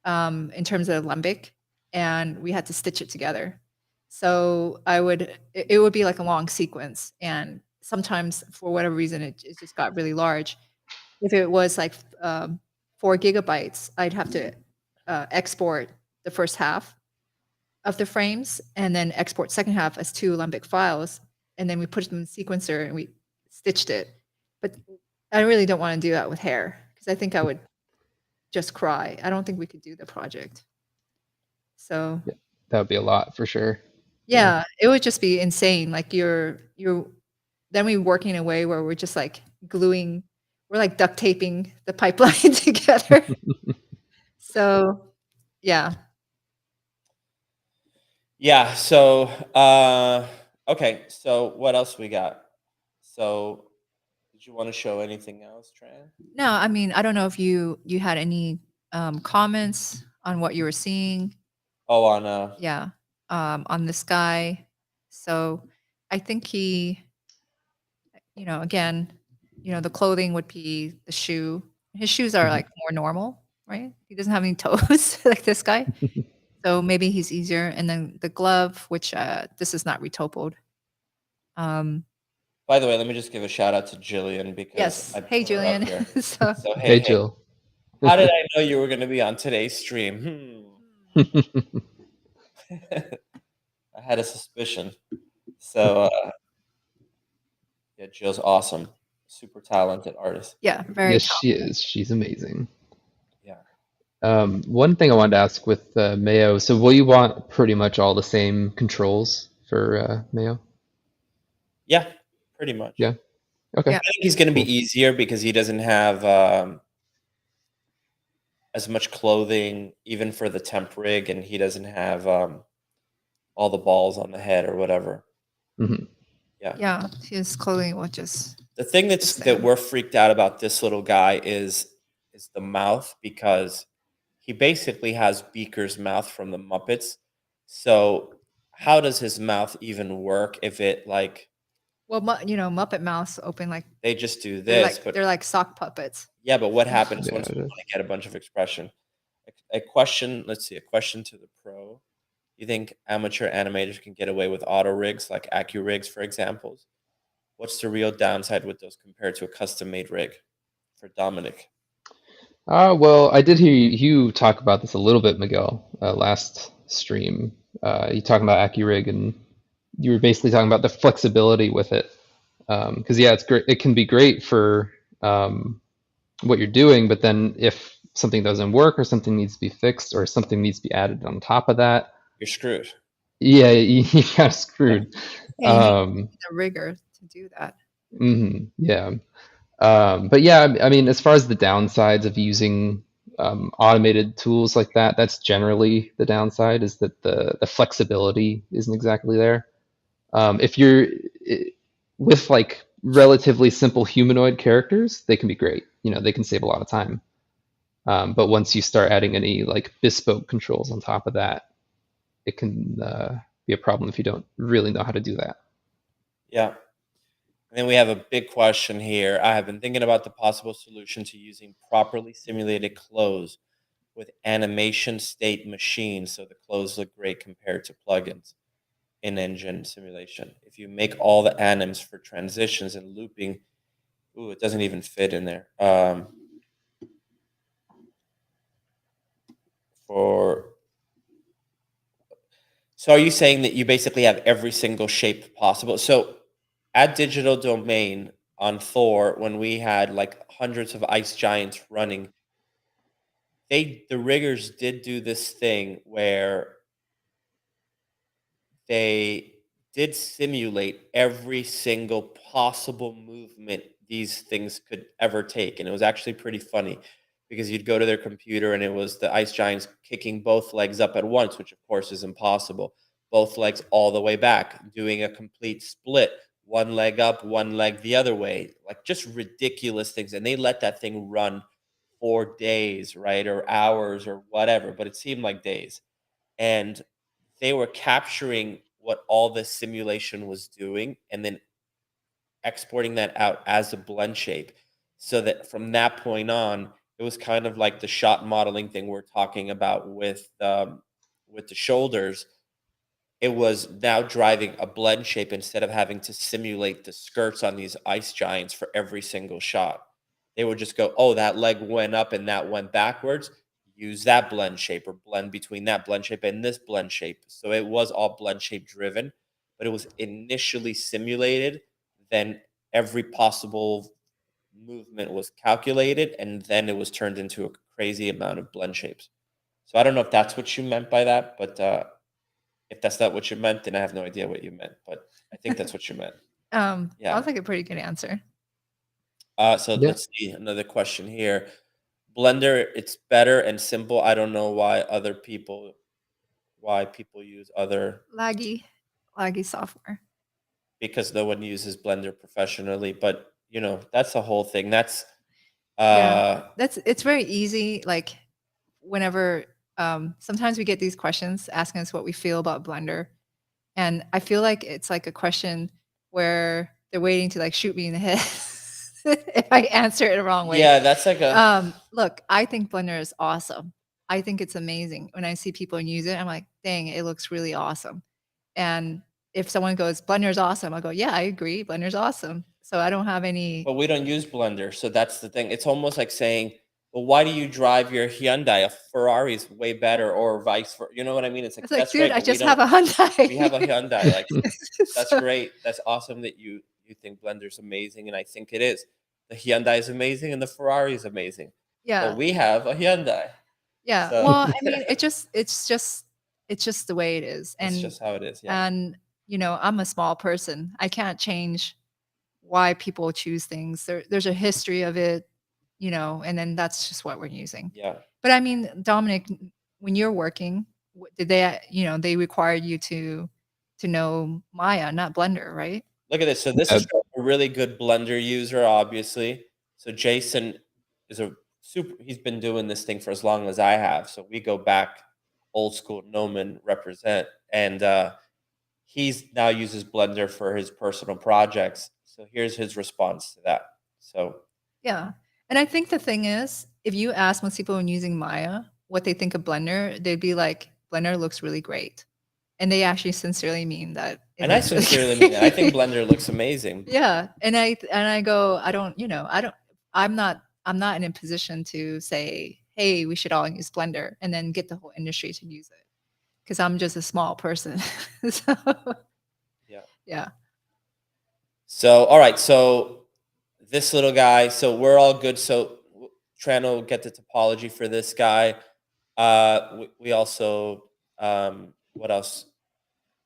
in terms of Alembic, and we had to stitch it together. So it would be like a long sequence, and sometimes for whatever reason it just got really large. If it was like 4 gigabytes, I'd have to export the first half of the frames and then export second half as 2 Alembic files, and then we put it in the sequencer and we stitched it. But I really don't want to do that with hair because I think I would just cry. I don't think we could do the project. So yeah, that would be a lot for sure. Yeah, it would just be insane. Like you're then we working in a way where we're just like we're like duct taping the pipeline together. So, yeah. Yeah. So, okay. So what else we got? So, did you want to show anything else, Tran? No, I mean, I don't know if you had any comments on what you were seeing. Oh, on on this guy. So I think he, again, the clothing would be the shoe. His shoes are like more normal, right? He doesn't have any toes like this guy. So maybe he's easier. And then the glove, which this is not retopoed. By the way, let me just give a shout out to Jillian because Yes. I Hey, put her up Julian. here. So, So Hey, Jill. how did I know you were going to be on today's stream? I had a suspicion. So yeah, Jill's awesome, super talented artist. yeah, very Yes, talented. she is. She's amazing. Yeah. One thing I wanted to ask with Mayo, so will you want pretty much all the same controls for Mayo? Yeah, pretty much. Yeah. Okay. Yeah. I think he's going to Cool. be easier because he doesn't have as much clothing, even for the temp rig, and he doesn't have all the balls on the head or whatever. hmm Yeah. Yeah, his clothing will just. The thing that we're freaked out about this little guy is the mouth, because he basically has Beaker's mouth from the Muppets. So how does his mouth even work if it like Well, Muppet mouths open like they just do they're this? they're like sock puppets. Yeah, but what happens Yeah, once it we is. want to get a bunch of expression? A question, let's see, a question to the pro. You think amateur animators can get away with auto rigs like AccuRigs, for examples? What's the real downside with those compared to a custom-made rig? For Dominic. Well, I did hear you talk about this a little bit, Miguel, last stream. You talking about AccuRig, and you were basically talking about the flexibility with it. Because yeah, it's great. It can be great for what you're doing, but then if something doesn't work or something needs to be fixed or something needs to be added on top of that, You're screwed. yeah, you got screwed. Yeah, you need a rigger to do that. Yeah. But yeah, I mean, as far as the downsides of using automated tools like that, that's generally the downside, is that the flexibility isn't exactly there. If you're with like relatively simple humanoid characters, they can be great. They can save a lot of time. But once you start adding any like bespoke controls on top of that, it can be a problem if you don't really know how to do that. Yeah. And then we have a big question here. I have been thinking about the possible solution to using properly simulated clothes with animation state machines so the clothes look great compared to plugins in engine simulation. If you make all the anims for transitions and looping, it doesn't even fit in there. So are you saying that you basically have every single shape possible? So at Digital Domain on Thor, when we had like hundreds of ice giants running, the riggers did do this thing where they did simulate every single possible movement these things could ever take. And it was actually pretty funny because you'd go to their computer and it was the ice giants kicking both legs up at once, which of course is impossible. Both legs all the way back, doing a complete split, one leg up, one leg the other way, like just ridiculous things. And they let that thing run for days, right? Or hours or whatever, but it seemed like days. And they were capturing what all the simulation was doing and then exporting that out as a blend shape, so that from that point on, it was kind of like the shot modeling thing we're talking about with the shoulders. It was now driving a blend shape instead of having to simulate the skirts on these ice giants for every single shot. They would just go, oh, that leg went up and that went backwards. Use that blend shape or blend between that blend shape and this blend shape. So it was all blend shape driven, but it was initially simulated. Then every possible movement was calculated, and then it was turned into a crazy amount of blend shapes. So I don't know if that's what you meant by that, but if that's not what you meant, then I have no idea what you meant. But I think that's what you meant. Sounds like a pretty good answer. So Yeah. let's see another question here. Blender, it's better and simple. I don't know why people use other, laggy software. because no one uses Blender professionally. But you know, that's the whole thing. That's It's very easy. Like whenever sometimes we get these questions asking us what we feel about Blender, and I feel like it's like a question where they're waiting to like shoot me in the head if I answer it the wrong way. Yeah, that's like a look, I think Blender is awesome. I think it's amazing. When I see people use it, I'm like, dang, it looks really awesome. And if someone goes, Blender's awesome, I'll go, yeah, I agree. Blender's awesome. So I don't have any. But we don't use Blender, so that's the thing. It's almost like saying, well, why do you drive your Hyundai? A Ferrari's way better, or vice versa. You know what I mean? It's like, It's that's dude, great. I just have a Hyundai. We have a Hyundai. Like, that's So- great. That's awesome that you think Blender's amazing, and I think it is. The Hyundai is amazing, and the Ferrari is amazing. Yeah. But we have a Hyundai. Yeah. So- Well, I mean, it's just the way it is. And It's just how it is. Yeah. and you know, I'm a small person. I can't change why people choose things. There's a history of it, you know, and then that's just what we're using. Yeah. But I mean, Dominic, when you're working, did they, you know, they required you to know Maya, not Blender, right? Look at this. So this is a really good Blender user, obviously. So Jason is he's been doing this thing for as long as I have. So we go back old school Gnomon represent. And he's now uses Blender for his personal projects. So here's his response to that. So yeah. And I think the thing is, if you ask most people when using Maya what they think of Blender, they'd be like, Blender looks really great. And they actually sincerely mean that. And I sincerely mean that. I think Blender looks amazing. Yeah. And I go, I'm not in a position to say, hey, we should all use Blender and then get the whole industry to use it. Because I'm just a small person. So, Yeah. Yeah. So, all right. So this little guy, so we're all good. So Tran will get the topology for this guy. We also, what else?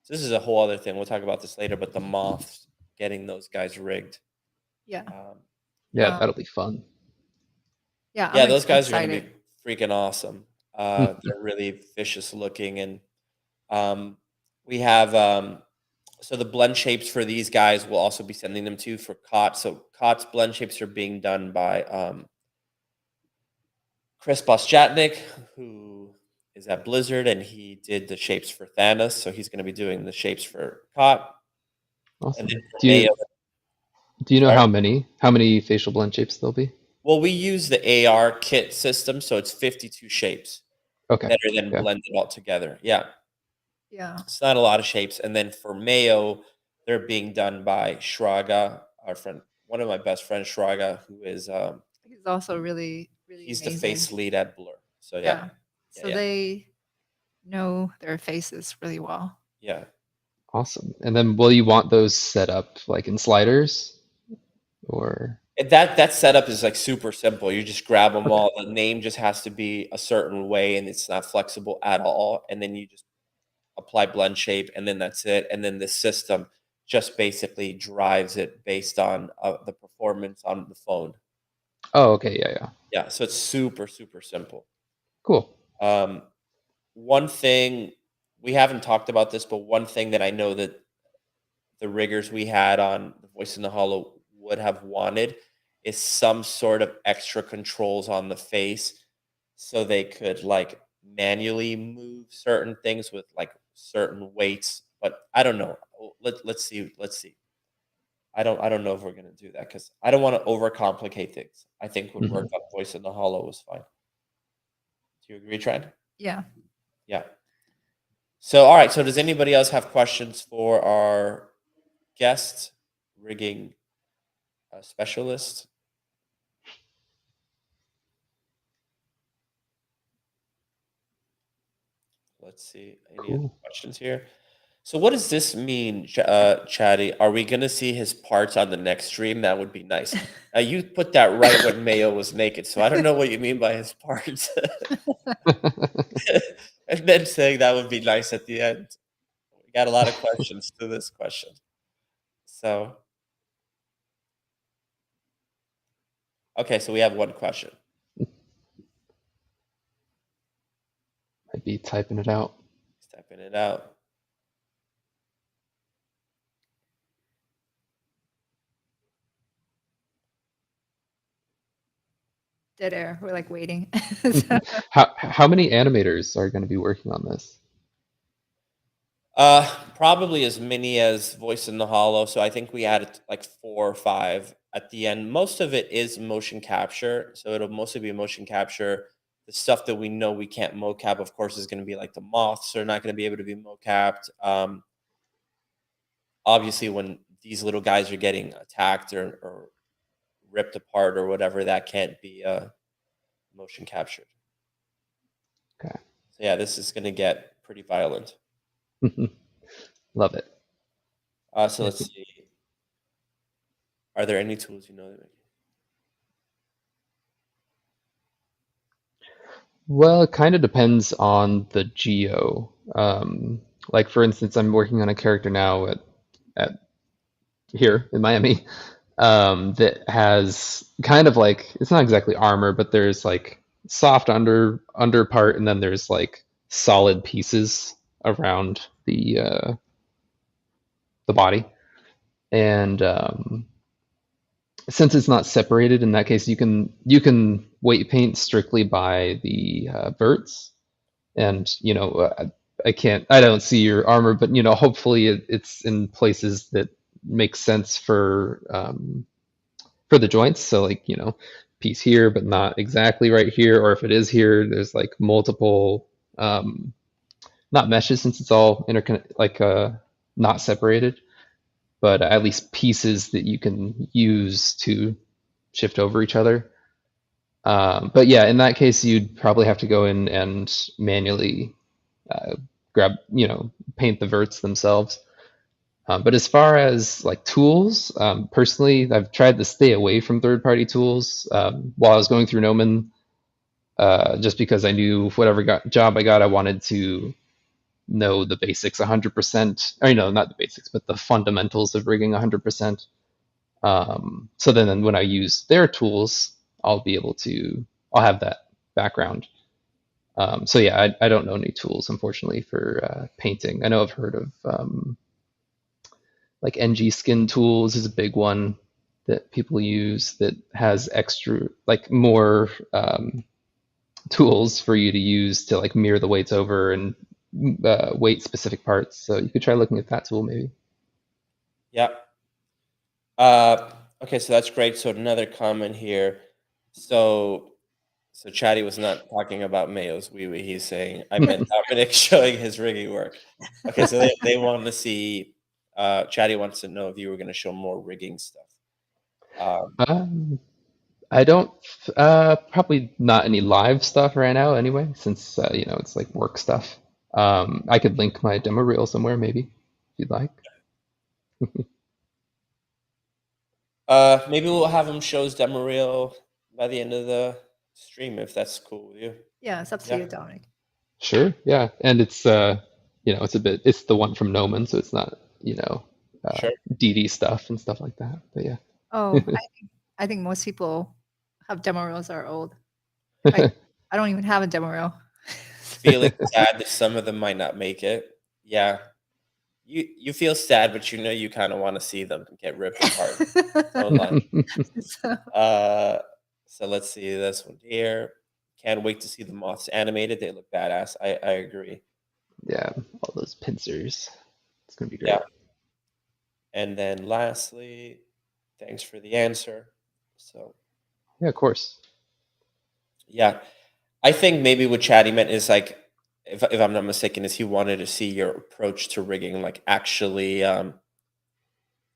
So this is a whole other thing. We'll talk about this later, but the moths, getting those guys rigged. Yeah. Yeah, that'll be fun. Yeah. Yeah, those guys are going to be freaking awesome. Hmm. They're really vicious looking. And we have, so the blend shapes for these guys, we'll also be sending them to for COT. So COT's blend shapes are being done by Chris Boschatnik, who is at Blizzard, and he did the shapes for Thanos. So he's going to be doing the shapes for COT. Awesome. And Do you know Sorry? how many facial blend shapes there'll be? Well, we use the AR kit system, so it's 52 shapes Okay. that are then blended all together. Yeah. Yeah. It's not a lot of shapes. And then for Mayo, they're being done by Shraga, our friend, one of my best friends, Shraga, who is He's also really, really he's amazing. the face lead at Blur. So yeah. So they know their faces really well. Yeah. Awesome. And then will you want those set up like in sliders or? That setup is like super simple. You just grab them all. The name just has to be a certain way, and it's not flexible at all. And then you just apply blend shape, and then that's it. And then the system just basically drives it based on the performance on the phone. Oh, okay. Yeah. Yeah. So it's super, super simple. Cool. One thing we haven't talked about this, but one thing that I know that the riggers we had on the Voice in the Hollow would have wanted is some sort of extra controls on the face, so they could like manually move certain things with like certain weights. But I don't know. Let's see. I don't know if we're gonna do that because I don't want to overcomplicate things. I think would work on Voice in the Hollow was fine. Do you agree, Trent? Yeah. Yeah. So, all right. So, does anybody else have questions for our guest rigging specialist? Let's see. Any other questions here? So, what does this mean, Chatty? Are we going to see his parts on the next stream? That would be nice. You put that right when Mayo was naked, so I don't know what you mean by his parts. And then saying that would be nice at the end. We got a lot of questions to this question. So, okay, so we have one question. I'd be typing it out. Typing it out. Dead air. We're like waiting. How many animators are going to be working on this? Probably as many as Voice in the Hollow. So I think we added like 4 or 5 at the end. Most of it is motion capture, so it'll mostly be motion capture. The stuff that we know we can't mocap, of course, is going to be like the moths are not going to be able to be mocapped. Obviously, when these little guys are getting attacked or ripped apart or whatever, that can't be motion captured. Okay. So yeah, this is going to get pretty violent. Love it. So let's see. Are there any tools you know that? Well, it kind of depends on the geo. Like for instance, I'm working on a character now at here in Miami, that has kind of like, it's not exactly armor, but there's like soft under part, and then there's like solid pieces around the body. And since it's not separated in that case, you can weight paint strictly by the verts. And I don't see your armor, but hopefully it's in places that make sense for the joints. So like piece here, but not exactly right here. Or if it is here, there's like multiple not meshes, since it's all not separated, but at least pieces that you can use to shift over each other. But yeah, in that case, you'd probably have to go in and manually paint the verts themselves. But as far as like tools, personally, I've tried to stay away from third-party tools while I was going through Gnomon, just because I knew whatever job I got, I wanted to know the basics 100%. Or not the basics, but the fundamentals of rigging 100%. So then when I use their tools, I'll have that background. So yeah, I don't know any tools, unfortunately, for painting. I know I've heard of like NG Skin Tools is a big one that people use that has extra, like more tools for you to use to like mirror the weights over and weight specific parts. So you could try looking at that tool maybe. Yep. Okay, so that's great. So another comment here. So Chatty was not talking about Mayo's wee wee. He's saying I meant Dominic showing his rigging work. Okay, so they want to see. Chatty wants to know if you were going to show more rigging stuff. I don't. Probably not any live stuff right now. Anyway, since it's like work stuff. I could link my demo reel somewhere maybe if you'd like. Maybe we'll have him show his demo reel by the end of the stream if that's cool with you. Yeah, it's up to you, Dominic. Sure. Yeah, and it's it's the one from Gnomon, so it's not Sure. DD stuff and stuff like that. But yeah. Oh, I think most people have demo reels that are old. I don't even have a demo reel. Feeling sad that some of them might not make it. Yeah. You feel sad, but you kind of want to see them get ripped apart. Don't lie. So let's see this one here. Can't wait to see the moths animated. They look badass. I agree. Yeah, all those pincers. It's gonna be great. Yeah. And then lastly, thanks for the answer. So yeah, of course. Yeah, I think maybe what Chatty meant is like, if I'm not mistaken, is he wanted to see your approach to rigging, like actually,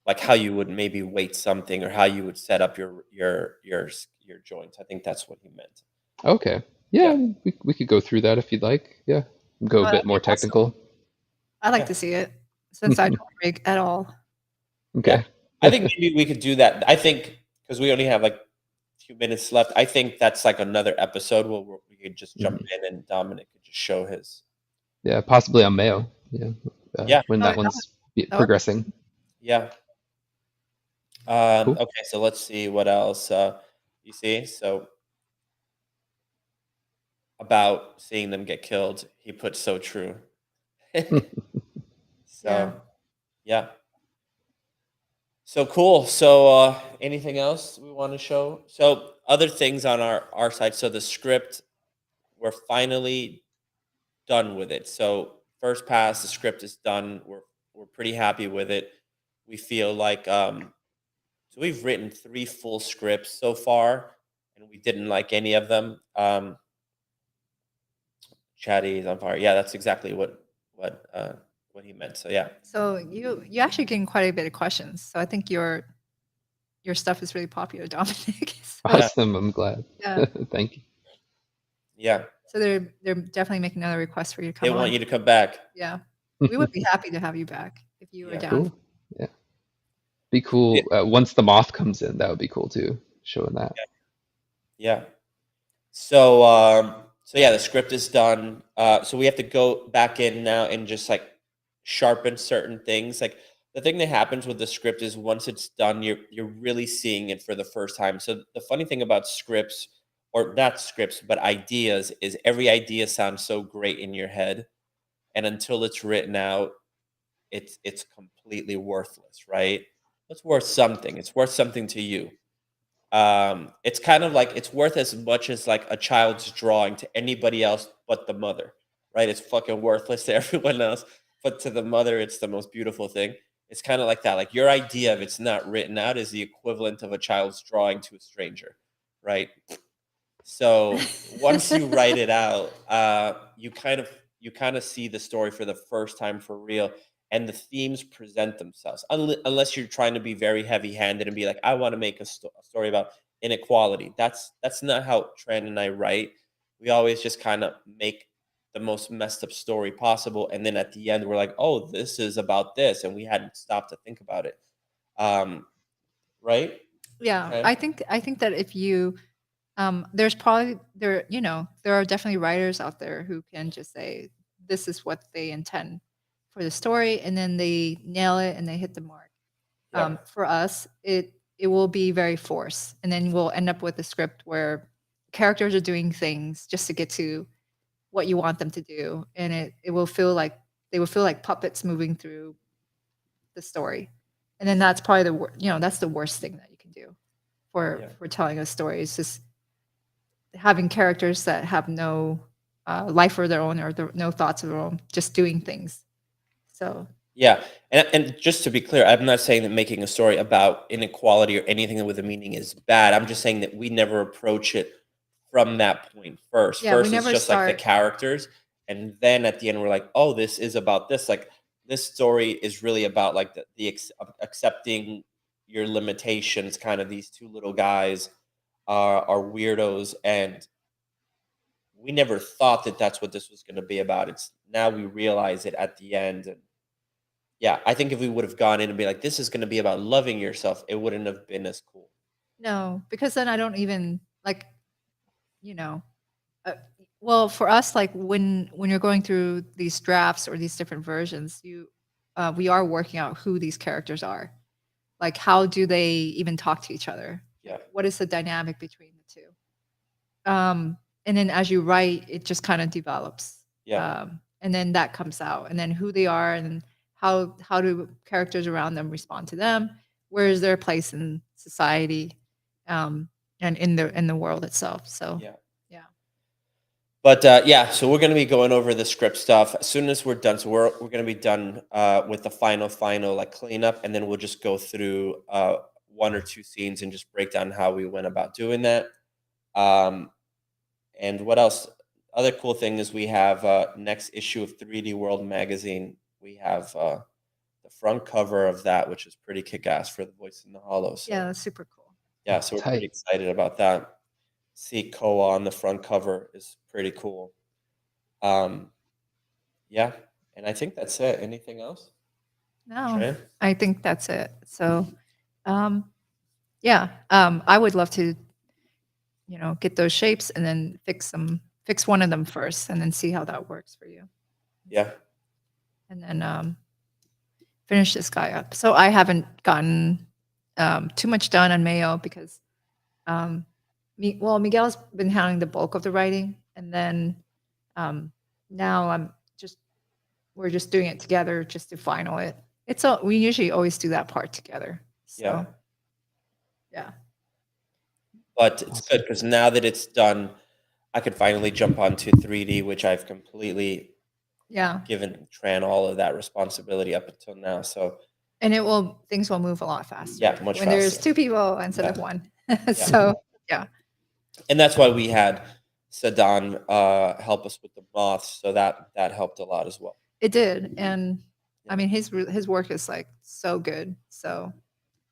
like how you would maybe weight something or how you would set up your joints. I think that's what he meant. Okay. Yeah. We could go through that if you'd like. Yeah, go a bit more technical. I'd like to see it since I don't rig at all. Okay. Yeah. I think maybe we could do that. I think because we only have like a few minutes left. I think that's like another episode where we could just jump in and Dominic could just show his. Yeah, possibly on Mayo. Yeah. When that one's progressing. Yeah. Cool. Okay, so let's see what else. You see, so about seeing them get killed. He put so true. So yeah. So cool. So anything else we want to show? So other things on our side. So the script, we're finally done with it. So first pass, the script is done. We're pretty happy with it. We feel like so we've written 3 full scripts so far, and we didn't like any of them. Chatty is on fire. Yeah, that's exactly what he meant. So yeah. So you actually getting quite a bit of questions. So I think your stuff is really popular, Dominic. So, Awesome. I'm glad. yeah. Thank you. Yeah. So they're definitely making another request for you to come They on. want you to come back. Yeah. We would be happy to have you back if you were Yeah. down. Cool. Yeah. Be cool. Once the moth comes in, that would be cool too. Showing that. Yeah. So so yeah, the script is done. So we have to go back in now and just like sharpen certain things. Like the thing that happens with the script is once it's done, you're really seeing it for the first time. So the funny thing about scripts, or not scripts, but ideas, is every idea sounds so great in your head, and until it's written out, it's completely worthless, right? It's worth something. It's worth something to you. It's kind of like it's worth as much as like a child's drawing to anybody else but the mother, right? It's fucking worthless to everyone else, but to the mother, it's the most beautiful thing. It's kind of like that. Like your idea, if it's not written out, is the equivalent of a child's drawing to a stranger, right? So once you write it out, you kind of see the story for the first time for real, and the themes present themselves. Unless you're trying to be very heavy-handed and be like, I want to make a story about inequality. That's not how Tran and I write. We always just kind of make the most messed up story possible, and then at the end, we're like, oh, this is about this, and we hadn't stopped to think about it. Right? Yeah. Okay. I think that if you there's probably there are definitely writers out there who can just say this is what they intend for the story, and then they nail it and they hit the mark. Yeah. For us, it will be very forced, and then we'll end up with a script where characters are doing things just to get to what you want them to do, and it will feel like they will feel like puppets moving through the story, and then that's probably that's the worst thing that you can do for telling a story. It's just having characters that have no life of their own, or no thoughts of their own, just doing things. So yeah, and just to be clear, I'm not saying that making a story about inequality or anything with a meaning is bad. I'm just saying that we never approach it from that point first. Yeah, we First, it's never just like the start- characters, and then at the end, we're like, oh, this is about this. Like this story is really about like accepting your limitations. Kind of these 2 little guys are weirdos, and we never thought that that's what this was going to be about. It's now we realize it at the end. And yeah, I think if we would have gone in and be like, this is going to be about loving yourself, it wouldn't have been as cool. no, because then I don't even like, well, for us, like when you're going through these drafts or these different versions, we are working out who these characters are. Like, how do they even talk to each other? Yeah. What is the dynamic between the two? And then as you write, it just kind of develops. Yeah. And then that comes out, and then who they are, and how do characters around them respond to them? Where is their place in society, and in the world itself? So Yeah. yeah. But yeah, so we're going to be going over the script stuff as soon as we're done. So we're going to be done with the final like cleanup, and then we'll just go through 1 or 2 scenes and just break down how we went about doing that. And what else? Other cool thing is we have next issue of 3D World magazine. We have the front cover of that, which is pretty kick-ass for the Voice in the Hollow. So, Yeah, that's super cool. Yeah, so we're pretty excited about that. See Koa on the front cover is pretty cool. Yeah, and I think that's it. Anything else? No, Tran? I think that's it. So, yeah, I would love to, get those shapes and then fix one of them first, and then see how that works for you. Yeah. And then finish this guy up. So I haven't gotten too much done on Mayo because, Miguel's been handling the bulk of the writing, and then now we're just doing it together just to final it. We usually always do that part together. So, yeah. But it's good because now that it's done, I could finally jump onto 3D, which I've completely given Tran all of that responsibility up until now. So, and things will move a lot faster. Yeah, much when faster. There's two people instead of one. So, yeah. And that's why we had Sadan help us with the moths, so that helped a lot as well. It did, and I mean his work is like so good. So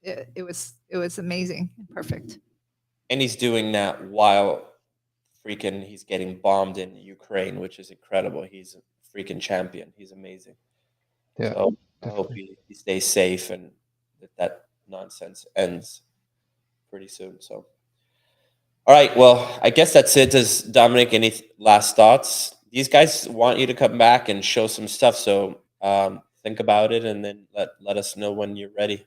it was amazing and perfect. And he's doing that while he's getting bombed in Ukraine, which is incredible. He's a freaking champion. He's amazing. Yeah, so I hope he stays safe and that nonsense ends pretty soon. So, all right. Well, I guess that's it. Does Dominic, any last thoughts? These guys want you to come back and show some stuff. So think about it and then let us know when you're ready.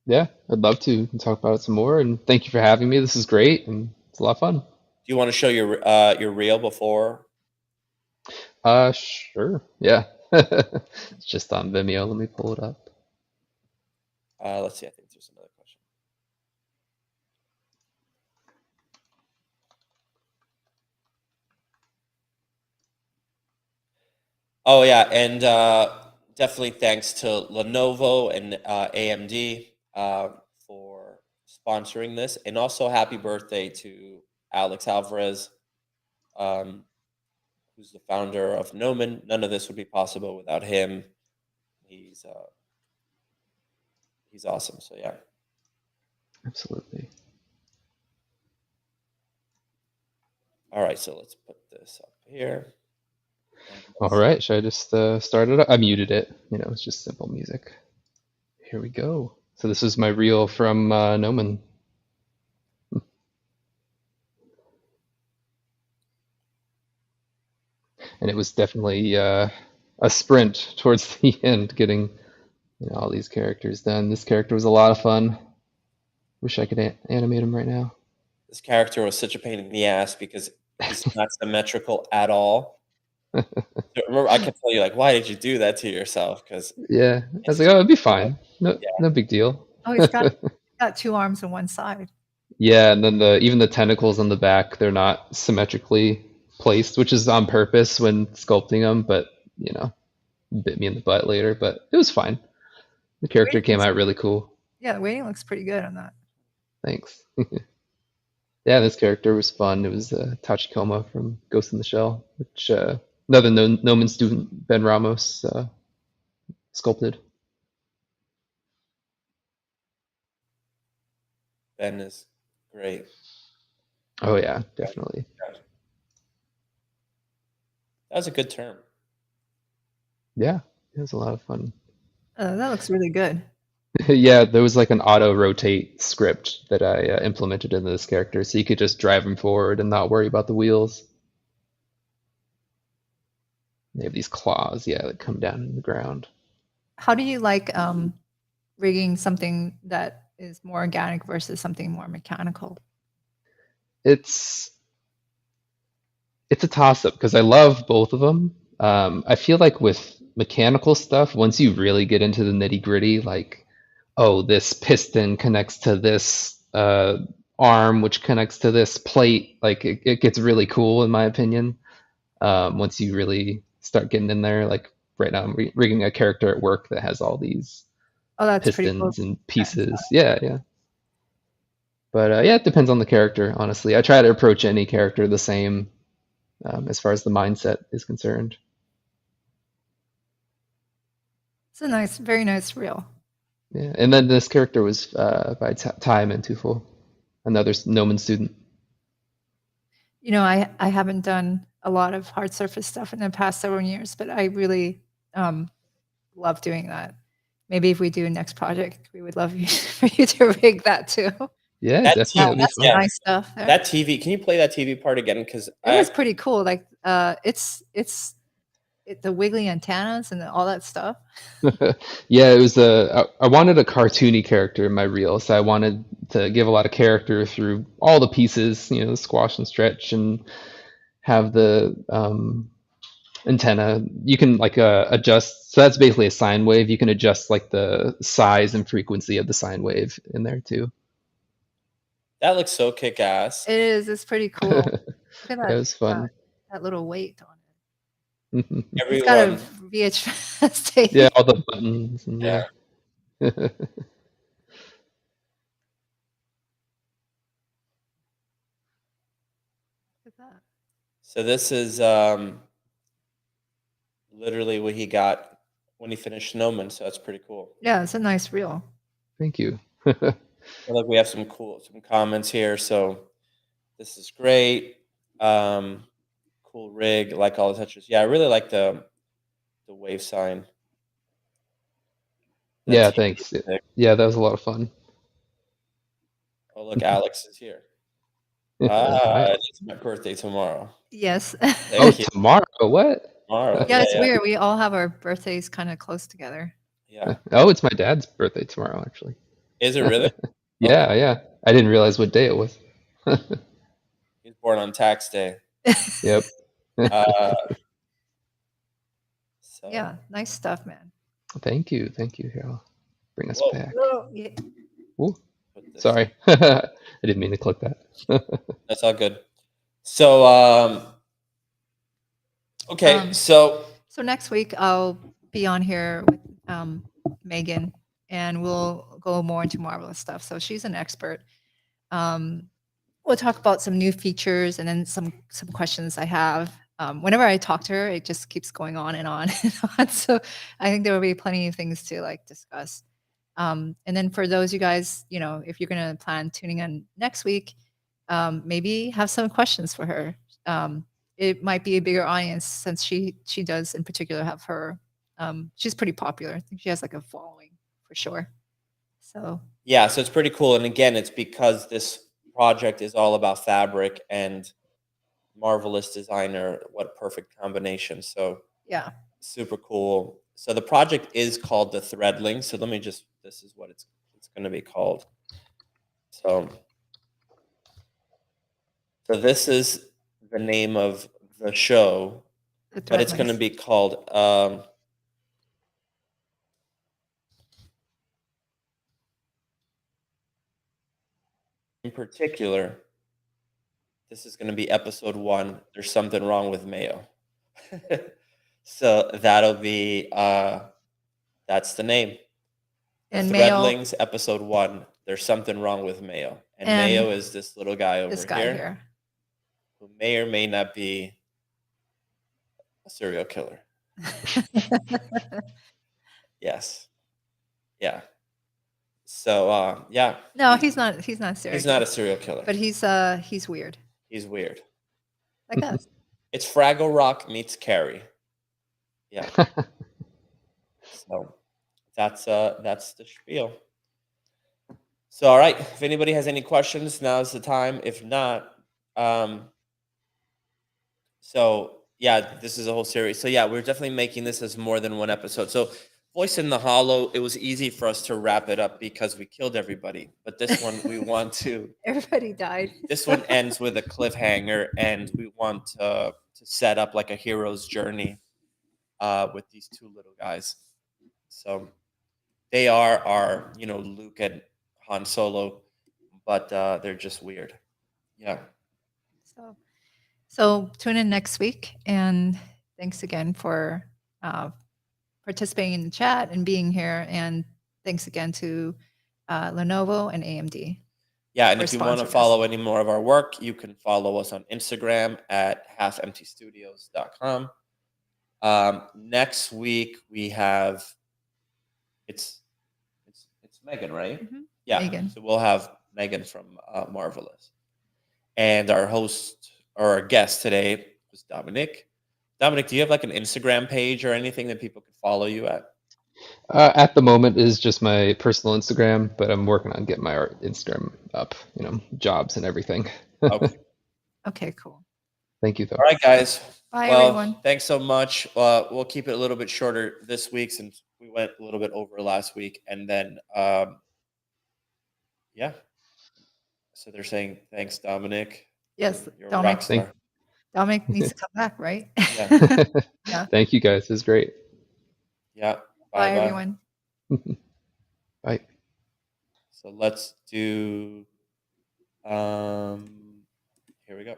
Yeah, I'd love to talk about it some more. And thank you for having me. This is great and it's a lot of fun. Do you want to show your reel before? Sure. Yeah. It's just on Vimeo. Let me pull it up. Let's see. I think there's another question. Oh yeah, and definitely thanks to Lenovo and AMD for sponsoring this, and also happy birthday to Alex Alvarez, who's the founder of Gnomon. None of this would be possible without him. He's awesome. So yeah, absolutely. All right, so let's put this up here. All right, should I just start it up? I muted it. It's just simple music. Here we go. So this is my reel from Gnomon. And it was definitely a sprint towards the end, getting all these characters done. This character was a lot of fun. Wish I could animate him right now. This character was such a pain in the ass because he's not symmetrical at all. Remember, I kept telling you, why did you do that to yourself? Because yeah, I was like, oh, it'd be fine. No big deal. Oh, he's got two arms on one side. Yeah, and then even the tentacles on the back, they're not symmetrically placed, which is on purpose when sculpting them, but bit me in the butt later. But it was fine. The character came out really cool. Yeah, the weighting looks pretty good on that. Thanks. Yeah, this character was fun. It was Tachikoma from Ghost in the Shell, which another Gnomon student, Ben Ramos, sculpted. Ben is great. Oh yeah, definitely. That was a good term. Yeah, it was a lot of fun. That looks really good. Yeah, there was like an auto rotate script that I implemented into this character, so you could just drive him forward and not worry about the wheels. They have these claws, that come down in the ground. How do you like rigging something that is more organic versus something more mechanical? It's a toss-up because I love both of them. I feel like with mechanical stuff, once you really get into the nitty-gritty, this piston connects to this arm, which connects to this plate, it gets really cool in my opinion. Once you really start getting in there, right now I'm rigging a character at work that has all these pistons and pieces. Yeah. But it depends on the character, honestly. I try to approach any character the same as far as the mindset is concerned. It's a very nice reel. Yeah, and then this character was by Time and Tufel, another Gnomon student. I haven't done a lot of hard surface stuff in the past several years, but I really love doing that. Maybe if we do a next project, we would love for you to rig that too. Yeah, definitely. That's nice stuff. There. That TV, can you play that TV part again? Because it was pretty cool. It's the wiggly antennas and all that stuff. Yeah, it was I wanted a cartoony character in my reel, so I wanted to give a lot of character through all the pieces, squash and stretch, and have the antenna. You can like adjust. So that's basically a sine wave. You can adjust like the size and frequency of the sine wave in there too. That looks so kick-ass. It is. It's pretty cool. Look at that. It was fun. That little weight on it. Everyone, It's got a VHS tape. Yeah, all the buttons. And yeah. Look at that. So this is literally what he got when he finished Gnomon, so that's pretty cool. Yeah, it's a nice reel. Thank you. Look, we have some comments here. So this is great. Cool rig, like all the touches. Yeah, I really like the wave sign. Yeah, thanks. Yeah, that was a lot of fun. Oh, look, Alex is here. It's my birthday tomorrow. Yes. Oh, tomorrow? What? Tomorrow. Yeah, it's weird. We all have our birthdays kind of close together. Yeah. Oh, it's my dad's birthday tomorrow, actually. Is it really? Yeah, yeah. I didn't realize what day it was. He's born on tax day. Yep. So. Yeah, nice stuff, man. Thank you. Thank you. Here, I'll bring us back. Yeah. Ooh. Sorry. I didn't mean to click that. That's all good. So, okay. So next week I'll be on here with Megan, and we'll go more into Marvelous stuff. So she's an expert. We'll talk about some new features and then some questions I have. Whenever I talk to her, it just keeps going on and on and on. So I think there will be plenty of things to like discuss. And then for those you guys, you know, if you're going to plan tuning in next week, maybe have some questions for her. It might be a bigger audience since she does in particular have her. She's pretty popular. I think she has like a following for sure. So yeah, so it's pretty cool. And again, it's because this project is all about fabric and marvelous designer. What a perfect combination. So yeah, super cool. So the project is called the Threadlings. So let me just, this is what it's going to be called. So this is the name of the show, but it's going to be called in particular, this is going to be episode 1. There's something wrong with Mayo. So that'll be that's the name. The and Threadlings, episode 1. There's something wrong with Mayo, and Mayo is this little guy over here, who may or may not be a serial killer. Yes. Yeah. So yeah. No, he's not serial. He's not a serial killer. But he's weird. He's weird. Like us. It's Fraggle Rock meets Carrie. Yeah. So that's the spiel. So all right, if anybody has any questions, now's the time. If not, so yeah, this is a whole series. So yeah, we're definitely making this as more than one episode. So Voice in the Hollow, it was easy for us to wrap it up because we killed everybody. But this one, we want to. Everybody died. This one ends with a cliffhanger, and we want to set up like a hero's journey with these two little guys. So they are our, you know, Luke and Han Solo, but they're just weird. Yeah. So tune in next week, and thanks again for participating in the chat and being here, and thanks again to Lenovo and AMD. Yeah, and if you want to follow any more of our work, you can follow us on Instagram at halfemptystudios.com. Next week we have it's Megan, right? Mm-hmm. Yeah. Megan. So we'll have Megan from Marvelous, and our host or our guest today was Dominic. Dominic, do you have like an Instagram page or anything that people can follow you at? At the moment is just my personal Instagram, but I'm working on getting my art Instagram up, you know, jobs and everything. Okay. Okay, cool. Thank you, though. All right, guys. Bye, everyone. Thanks so much. We'll keep it a little bit shorter this week since we went a little bit over last week. And then, yeah. So they're saying, thanks, Dominic. Yes, You're Dominic. a rock star. Dominic needs to come back, right? Yeah. Yeah. Thank you guys. It was great. Yeah. Bye, Bye. everyone. Bye. So let's do. Here we go.